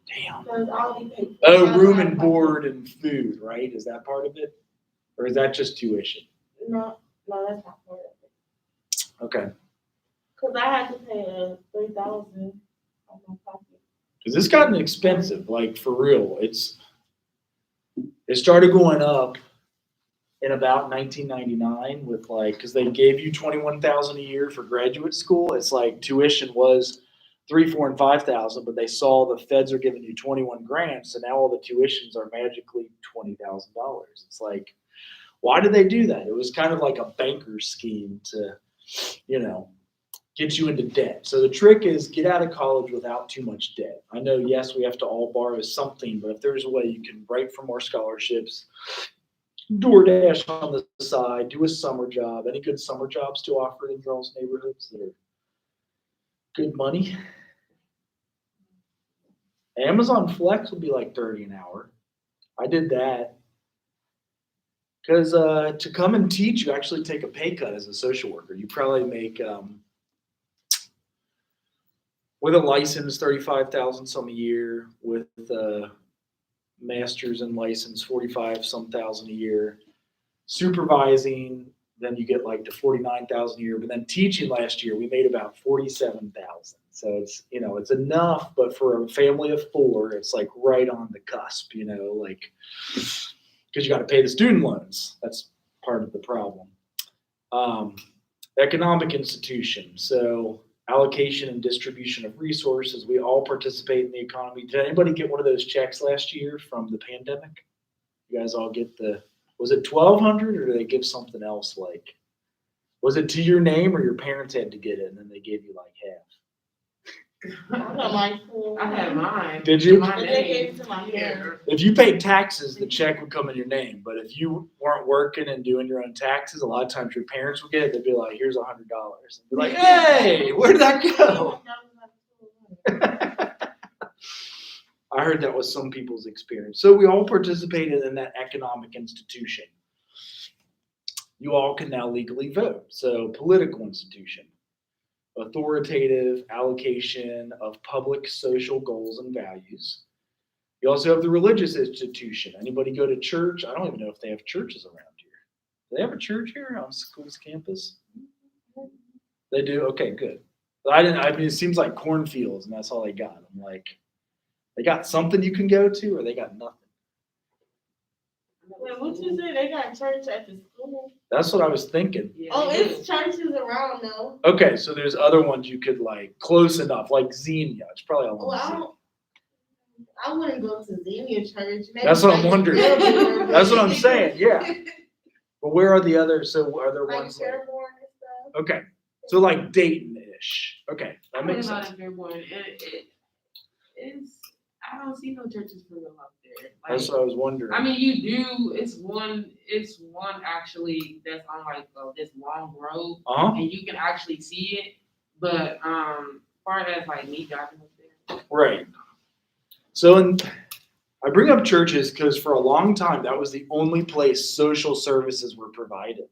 Damn. Oh, room and board and food, right? Is that part of it? Or is that just tuition? No, that's not part of it. Okay. Because I had to pay $3,000 on my pocket. Because it's gotten expensive, like for real. It started going up in about 1999 with like, because they gave you $21,000 a year for graduate school. It's like tuition was $3,000, $4,000, and $5,000, but they saw the feds are giving you 21 grand, so now all the tuitions are magically $20,000. It's like, why did they do that? It was kind of like a banker's scheme to, get you into debt. So the trick is get out of college without too much debt. I know, yes, we have to all borrow something, but if there's a way you can write for more scholarships, DoorDash on the side, do a summer job. Any good summer jobs to offer in girls' neighborhoods that are good money? Amazon Flex would be like $30 an hour. I did that. Because to come and teach, you actually take a pay cut as a social worker. You probably make, with a license, $35,000 some a year. With masters and license, $45,000 a year. Supervising, then you get like to $49,000 a year. But then teaching last year, we made about $47,000. So it's it's enough, but for a family of four, it's like right on the cusp. Like because you got to pay the student loans. That's part of the problem. Economic institution. So allocation and distribution of resources. We all participate in the economy. Did anybody get one of those checks last year from the pandemic? You guys all get was it $1,200 or did they give something else? Like, was it to your name or your parents had to get it and then they gave you like half? I had mine. Did you? My name. If you paid taxes, the check would come in your name. But if you weren't working and doing your own taxes, a lot of times your parents would get it. They'd be like, "Here's $100." And be like, "Hey, where did that go?" I heard that was some people's experience. So we all participated in that economic institution. You all can now legally vote. So political institution. Authoritative allocation of public social goals and values. You also have the religious institution. Anybody go to church? I don't even know if they have churches around here. Do they have a church here on school's campus? They do? Okay, good. I mean, it seems like cornfields, and that's all they got. I'm like, they got something you can go to, or they got nothing? Wait, what you say? They got church at the school? That's what I was thinking. Oh, it's churches around though. Okay, so there's other ones you could like close enough, like Xenia. It's probably all. Well, I wouldn't go to Xenia church. Maybe that's what I'm wondering. That's what I'm saying. Yeah. But where are the others? So are there ones like? Okay, so like Dayton-ish. Okay, that makes sense. It is. I don't see no churches for real out there. That's what I was wondering. I mean, you do. It's one actually that's on like this long road, and you can actually see it. But far as like me driving up there, right. So, I bring up churches because for a long time that was the only place social services were provided.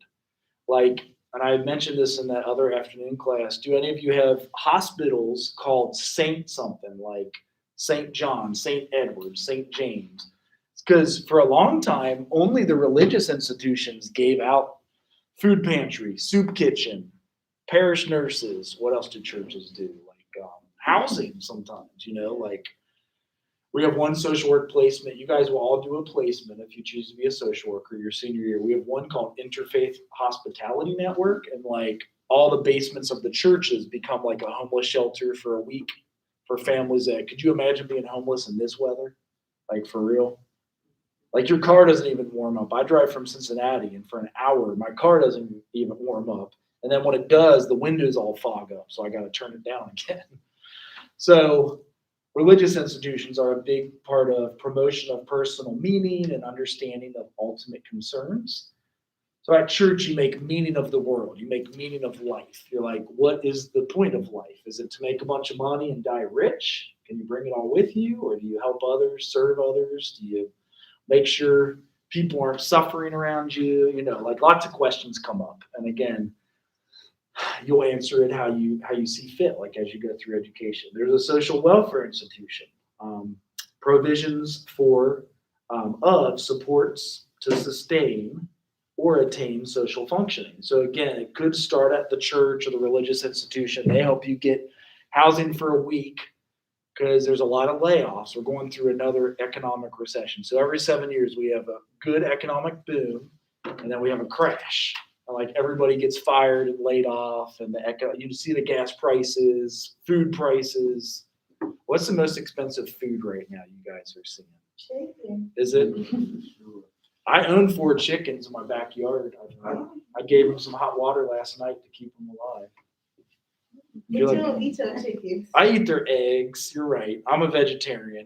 Like, and I mentioned this in that other afternoon class. Do any of you have hospitals called Saint something, like St. John, St. Edward, St. James? Because for a long time, only the religious institutions gave out food pantry, soup kitchen, parish nurses. What else do churches do? Like housing sometimes, like we have one social work placement. You guys will all do a placement if you choose to be a social worker your senior year. We have one called Interfaith Hospitality Network, and like all the basements of the churches become like a homeless shelter for a week for families that, could you imagine being homeless in this weather? Like for real? Like your car doesn't even warm up. I drive from Cincinnati and for an hour, my car doesn't even warm up. And then when it does, the windows all fog up. So I got to turn it down again. So religious institutions are a big part of promotion of personal meaning and understanding of ultimate concerns. So at church, you make meaning of the world. You make meaning of life. You're like, what is the point of life? Is it to make a bunch of money and die rich? Can you bring it all with you? Or do you help others, serve others? Do you make sure people aren't suffering around you? Like lots of questions come up. And again, you'll answer it how you see fit, like as you go through education. There's a social welfare institution, provisions for of supports to sustain or attain social functioning. So again, it could start at the church or the religious institution. They help you get housing for a week because there's a lot of layoffs. We're going through another economic recession. So every 7 years we have a good economic boom, and then we have a crash. Like everybody gets fired and laid off, and you see the gas prices, food prices. What's the most expensive food right now you guys are seeing? Chicken. Is it? I own 4 chickens in my backyard. I gave them some hot water last night to keep them alive. But you don't eat your chickens. I eat their eggs. You're right. I'm a vegetarian.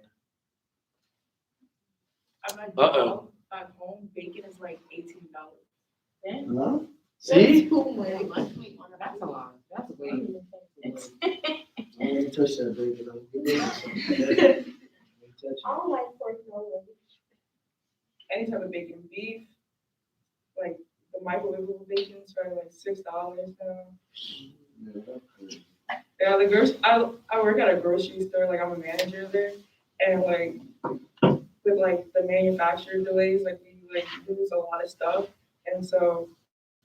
Uh-oh. At home, bacon is like $18. Hello? See? That's a lot. That's way. I ain't touch that bacon. I don't like pork no way. Any type of bacon, beef, like the microwavable bacon started like $6 now. Yeah, I work at a grocery store, like I'm a manager there, and like with like the manufacturer delays, like we like lose a lot of stuff, and so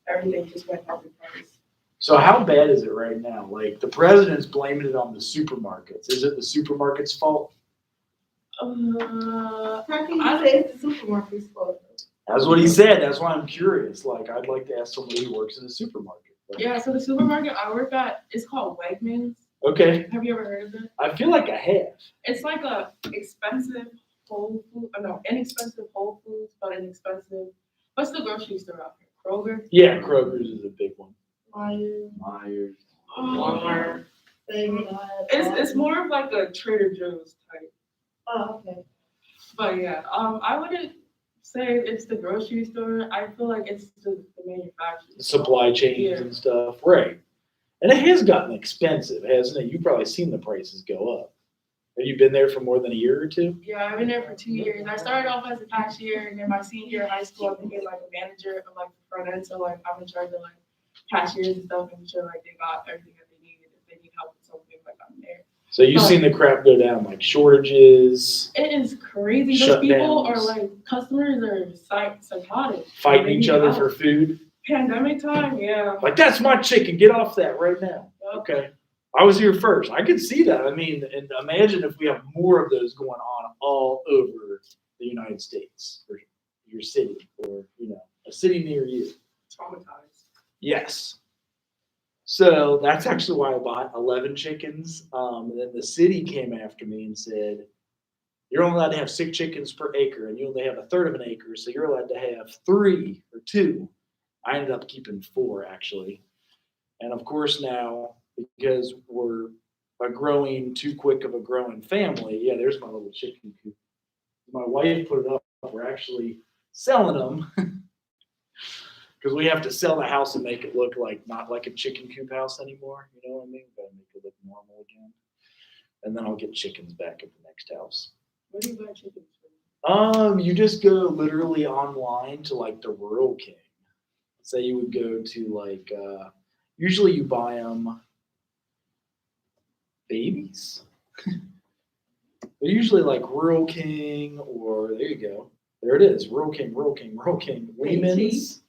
everything just went up in price. So how bad is it right now? Like the president's blaming it on the supermarkets. Is it the supermarket's fault? How can you say it's the supermarket's fault? That's what he said. That's why I'm curious. Like I'd like to ask somebody who works in a supermarket. Like, Yeah, so the supermarket I work at is called Wegmans. Okay. Have you ever heard of it? I feel like I have. It's like a expensive inexpensive Whole Foods, but an expensive. What's the grocery store out here? Kroger? Yeah, Kroger's is a big one. Myers. Walmart. It's It's more of like a Trader Joe's type. Oh, okay. But yeah, I wouldn't say it's the grocery store. I feel like it's the manufacturer. Supply chains and stuff. Right. And it has gotten expensive, hasn't it? You've probably seen the prices go up. Have you been there for more than a year or two? Yeah, I've been there for 2 years. I started off as a cashier, and then my senior year of high school, I became like a manager of like the front end. So like I'm in charge of like cashiers and stuff, making sure like they got everything that they needed. If they need help with something, like I'm there. So you've seen the crap go down, like shortages. It is crazy. Those people are like, customers are psychotic. Fighting each other for food. Pandemic time, yeah. Like, that's my chicken. Get off that right now. Okay. I was here first. I could see that. I mean, and imagine if we have more of those going on all over the United States or your city or, a city near you. Traumatized. Yes. So that's actually why I bought 11 chickens. And then the city came after me and said, you're only allowed to have 6 chickens per acre, and you only have a third of an acre, so you're allowed to have 3 or 2. I ended up keeping 4, actually. And of course now, because we're too quick of a growing family. Yeah, there's my little chicken coop. My wife put it up. We're actually selling them because we have to sell the house and make it look like not like a chicken coop house anymore. You know what I mean? Gotta make it look normal again. And then I'll get chickens back at the next house. Where do you buy chickens from? You just go literally online to like the Rural King. Say you would go to like, usually you buy them babies. They're usually like Rural King, or there you go. There it is. Rural King. Lehman's.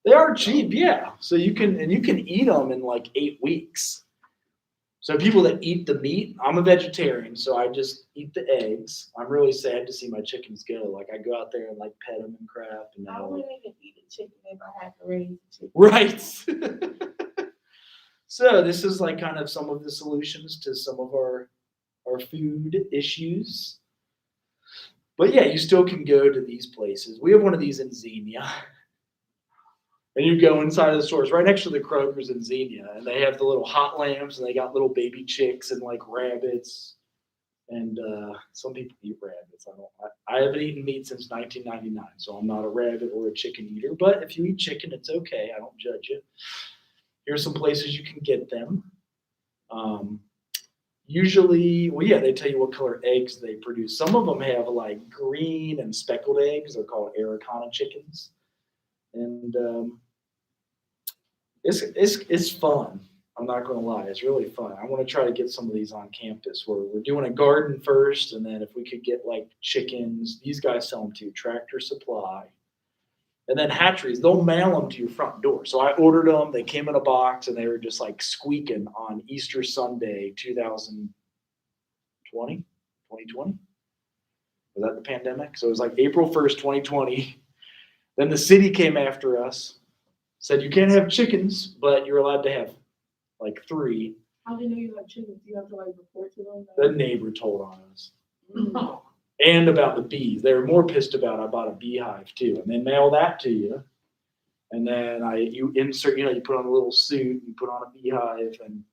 They are cheap, yeah. So you can eat them in like 8 weeks. So people that eat the meat, I'm a vegetarian, so I just eat the eggs. I'm really sad to see my chickens go. Like I go out there and like pet them and crap. And I wouldn't even eat a chicken if I had to raise a chicken. Right. So this is like kind of some of the solutions to some of our food issues. But yeah, you still can go to these places. We have one of these in Xenia. And you go inside of the stores right next to the Kroger's in Xenia, and they have the little hot lamps, and they got little baby chicks and like rabbits. And some people eat rabbits. I haven't eaten meat since 1999, so I'm not a rabbit or a chicken eater. But if you eat chicken, it's okay. I don't judge you. Here's some places you can get them. Usually, well, yeah, they tell you what color eggs they produce. Some of them have like green and speckled eggs. They're called Araucana chickens. And it's fun. I'm not going to lie. It's really fun. I want to try to get some of these on campus. We're doing a garden first, and then if we could get like chickens, these guys sell them to Tractor Supply. And then hatcheries, they'll mail them to your front door. So I ordered them. They came in a box, and they were just like squeaking on Easter Sunday, 2020. Was that the pandemic? So it was like April 1st, 2020. Then the city came after us, said you can't have chickens, but you're allowed to have like 3. How do you know you have chickens? Do you have to like report to them? The neighbor told on us. Oh. And about the bees. They were more pissed about I bought a beehive too. And they mail that to you. And then you insert, you put on a little suit, you put on a beehive, and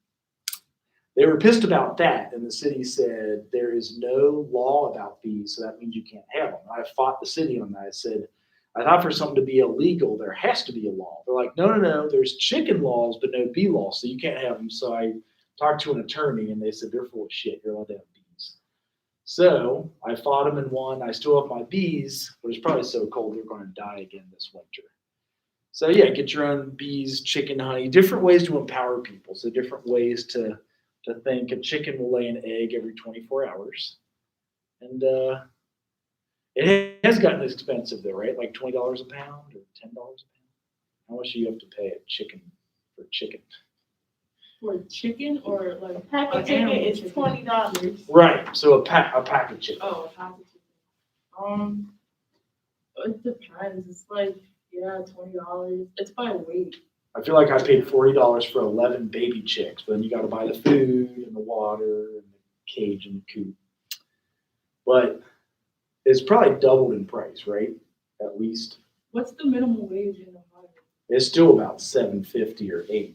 they were pissed about that. And the city said there is no law about bees, so that means you can't have them. And I fought the city on that. I said, I thought for something to be illegal, there has to be a law. They're like, no, there's chicken laws, but no bee laws, so you can't have them. So I talked to an attorney, and they said, they're full of shit. You're allowed to have bees. So I fought them and won. I still have my bees, but it's probably so cold they're going to die again this winter. So yeah, get your own bees, chicken, honey, different ways to empower people. So different ways to think. A chicken will lay an egg every 24 hours. And it has gotten expensive though, right? Like $20 a pound or $10 a pound. How much do you have to pay a chicken for chicken? For chicken or like a pack of chicken is $20. Right. So a pack of chicken. Oh, a pack of chicken. It depends. It's like $20. It's by weight. I feel like I paid $40 for 11 baby chicks, but then you got to buy the food and the water and the cage and the coop. But it's probably doubled in price, right? At least. What's the minimum wage in Ohio? It's still about $7.50 or $8.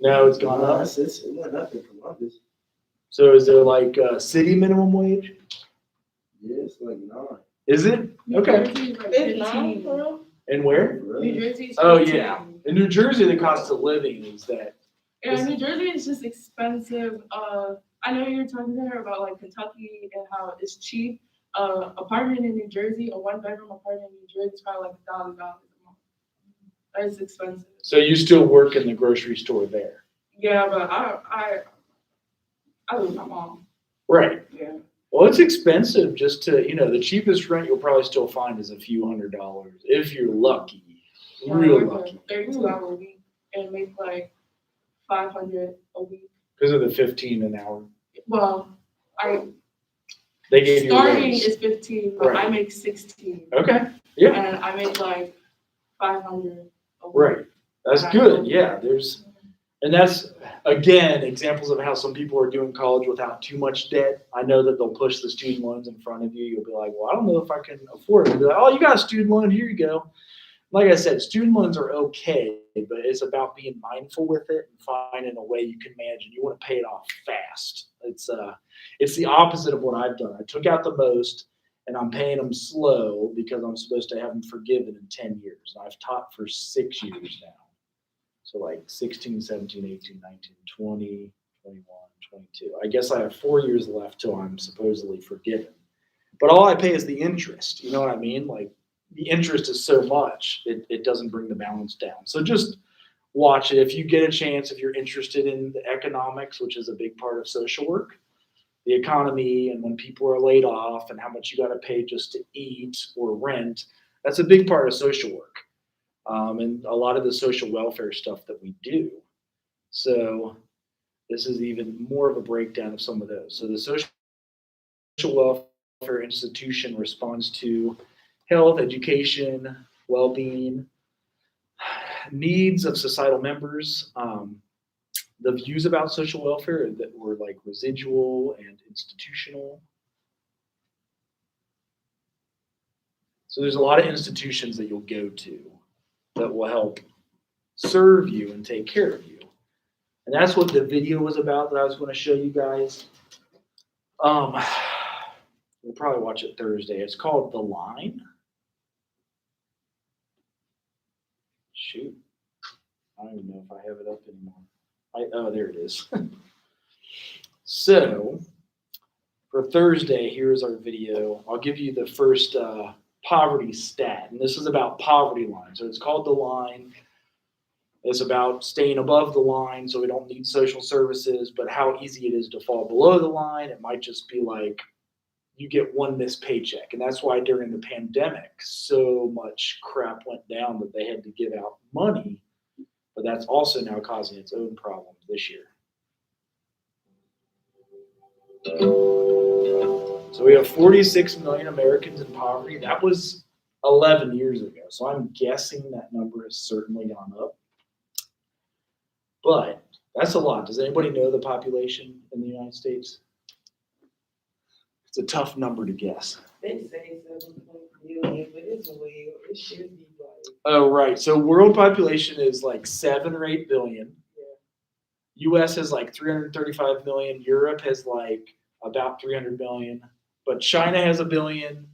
No, it's gone up. It went up in Columbus. So is there like a city minimum wage? Yeah, it's like 9. Is it? Okay. It's 9, bro. And where? New Jersey's 15. Yeah. In New Jersey, the cost of living is that. Yeah, New Jersey is just expensive. I know you're talking there about like Kentucky and how it's cheap. Apartment in New Jersey, a 1-bedroom apartment in New Jersey is probably like $1,000 a month. That's expensive. So you still work in the grocery store there? Yeah, but I live with my mom. Right. Yeah. Well, it's expensive just to, the cheapest rent you'll probably still find is a few $100s if you're lucky. Real lucky. 32-hour a week and make like $500 a week. Because of the 15 an hour. Well, they gave you starting is 15, but right. I make 16. Okay. Yeah. And I make like 500 a week. Right. That's good. Yeah. And that's, again, examples of how some people are doing college without too much debt. I know that they'll push the student loans in front of you. You'll be like, well, I don't know if I can afford it. They'll be like, oh, you got a student loan. Here you go. like I said, student loans are okay, but it's about being mindful with it and finding a way you can manage, and you want to pay it off fast. It's the opposite of what I've done. I took out the most, and I'm paying them slow because I'm supposed to have them forgiven in 10 years. I've taught for 6 years now. So like 16, 17, 18, 19, 20, 21, 22. I guess I have 4 years left till I'm supposedly forgiven. But all I pay is the interest. You know what I mean? Like, the interest is so much, it doesn't bring the balance down. So just watch it. If you get a chance, if you're interested in the economics, which is a big part of social work, the economy and when people are laid off and how much you got to pay just to eat or rent, that's a big part of social work. And a lot of the social welfare stuff that we do. So this is even more of a breakdown of some of those. So the social welfare institution responds to health, education, well-being, needs of societal members, the views about social welfare that were like residual and institutional. So there's a lot of institutions that you'll go to that will help serve you and take care of you. And that's what the video was about that I was going to show you guys. We'll probably watch it Thursday. It's called The Line. Shoot. I don't even know if I have it up anymore. Oh, there it is. So, for Thursday, here's our video. I'll give you the first poverty stat. And this is about poverty line. So it's called The Line. It's about staying above the line so we don't need social services, but how easy it is to fall below the line. It might just be like you get one missed paycheck. And that's why during the pandemic, so much crap went down that they had to give out money. But that's also now causing its own problems this year. So we have 46 million Americans in poverty. That was 11 years ago. So I'm guessing that number has certainly gone up. But that's a lot. Does anybody know the population in the United States? It's a tough number to guess. They say 7 billion, but it's way, it should be like. Oh, right. So world population is like 7 or 8 billion. Yeah. US has like 335 million. Europe has like about 300 million. But China has 1 billion.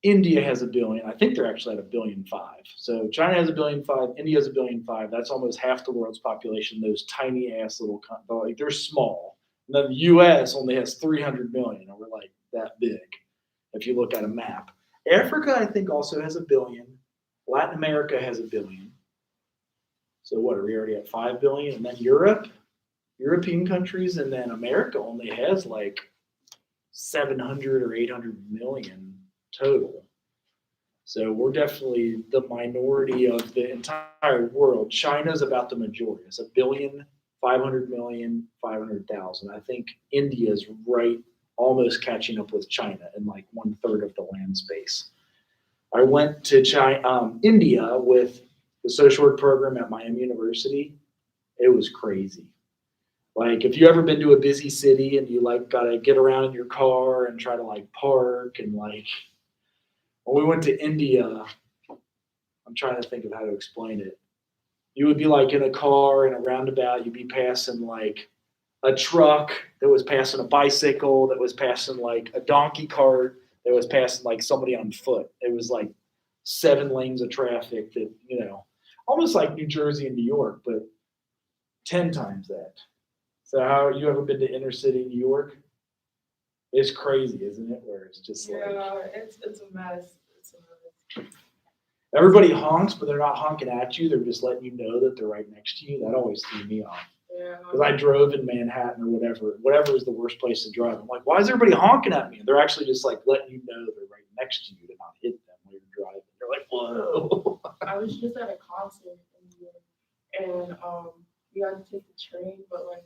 India has 1 billion. I think they're actually at 1.5 billion. So China has 1.5 billion. India has 1.5 billion. That's almost half the world's population. Those tiny ass little, like they're small. And then the US only has 300 million, and we're like that big if you look at a map. Africa, I think, also has 1 billion. Latin America has 1 billion. So what, are we already at 5 billion? And then Europe, European countries, and then America only has like 700 or 800 million total. So we're definitely the minority of the entire world. China's about the majority. It's 1 billion, 500 million, 500,000. I think India's right, almost catching up with China in like 1/3 of the land space. I went to India with the social work program at Miami University. It was crazy. Like, if you ever been to a busy city and you like gotta get around in your car and try to like park and like, when we went to India, I'm trying to think of how to explain it. You would be like in a car in a roundabout, you'd be passing like a truck that was passing a bicycle, that was passing like a donkey cart, that was passing like somebody on foot. It was like 7 lanes of traffic that, you know, almost like New Jersey and New York, but 10 times that. So how, you ever been to inner city New York? It's crazy, isn't it? Where it's just like, it's a mess. It's a mess. Everybody honks, but they're not honking at you. They're just letting you know that they're right next to you. That always threw me off. Yeah. Because I drove in Manhattan or whatever is the worst place to drive. I'm like, why is everybody honking at me? And they're actually just like letting you know they're right next to you to not hit them while you're driving. They're like, whoa. I was just at a concert in New York, and we had to take the train, but like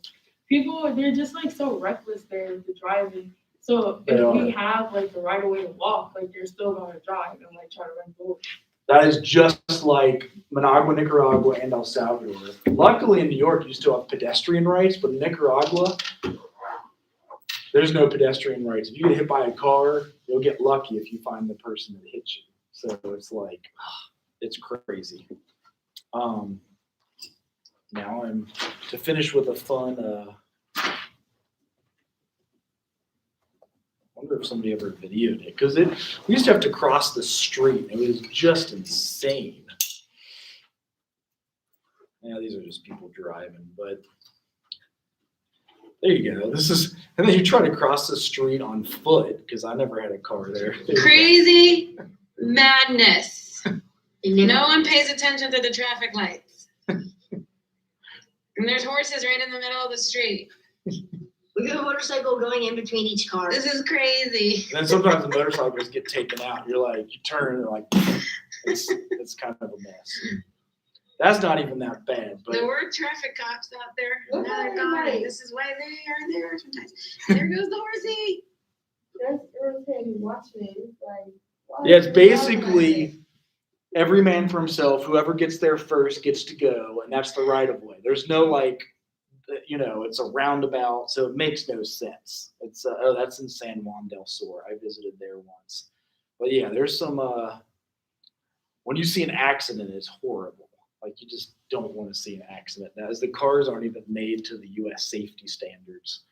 people, they're just like so reckless there with the driving. So if we have like the right of way to walk, like they're still gonna drive and like try to run forward. That is just like Managua, Nicaragua, and El Salvador. Luckily in New York, you still have pedestrian rights, but in Nicaragua, there's no pedestrian rights. If you get hit by a car, you'll get lucky if you find the person that hit you. So it's like, It's crazy. Now I'm to finish with a fun. I wonder if somebody ever videoed it because we used to have to cross the street. It was just insane. Yeah, these are just people driving, but there you go. And then you try to cross the street on foot because I never had a car there. Crazy madness. No one pays attention to the traffic lights. And there's horses right in the middle of the street. We got a motorcycle going in between each car. This is crazy. And then sometimes the motorcycles get taken out. You're like, you turn and like, it's kind of a mess. That's not even that bad. But There were traffic cops out there. Look Now at they're it, gone. right. This is why they are there sometimes. There goes the horsey. That's irritating watching it. It's like, why yeah, it's is it like that? basically every man for himself. Whoever gets there first gets to go, and that's the right of way. There's no like, it's a roundabout, so it makes no sense. It's that's in San Juan del Sur. I visited there once, but yeah, there's some. When you see an accident, it's horrible. Like you just don't want to see an accident. Now, as the cars aren't even made to the U.S. safety standards,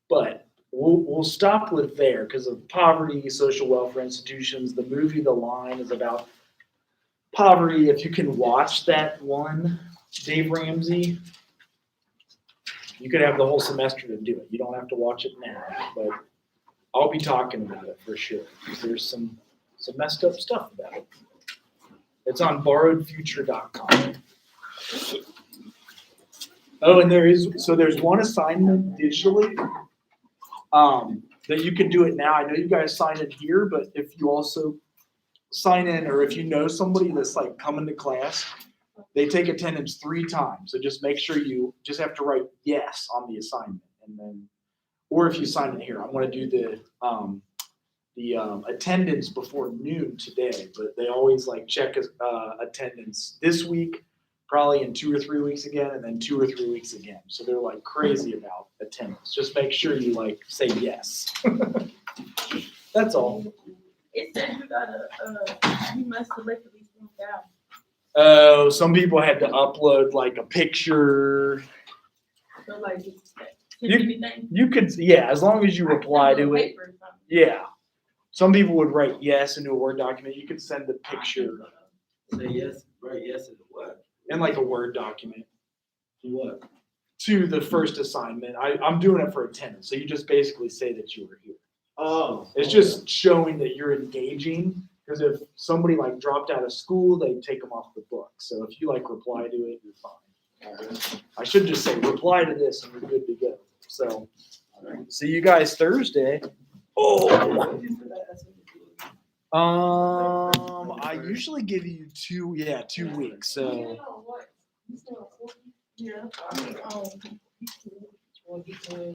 but we'll stop with there because of poverty, social welfare institutions. The movie The Line is about poverty. If you can watch that one, Dave Ramsey, you could have the whole semester to do it. You don't have to watch it now, but I'll be talking about it for sure because there's some messed up stuff about it. It's on borrowedfuture.com. Oh, and there's one assignment digitally that you can do it now. I know you guys sign in here, but if you also sign in or if you know somebody that's like coming to class, they take attendance 3 times. So just make sure you just have to write yes on the assignment. And then, or if you sign in here, I'm going to do the attendance before noon today, but they always like check attendance this week, probably in 2 or 3 weeks again, and then 2 or 3 weeks again. So they're like crazy about attendance. Just make sure you like say yes. That's all. It said you must select these things down. Oh, some people had to upload like a picture. So like, just You could, yeah, as long as you reply to it. Yeah. Some people would write yes into a Word document. You could send the picture. Say yes, right? Yes, and what? In like a Word document. To what? To the first assignment. I'm doing it for attendance. So you just basically say that you were here. Oh. It's just showing that you're engaging. Because if somebody like dropped out of school, they take them off the book. So if you like reply to it, you're fine. I should just say reply to this and you're good to go. So see you guys Thursday. Oh. I usually give you 2 weeks. So Yeah.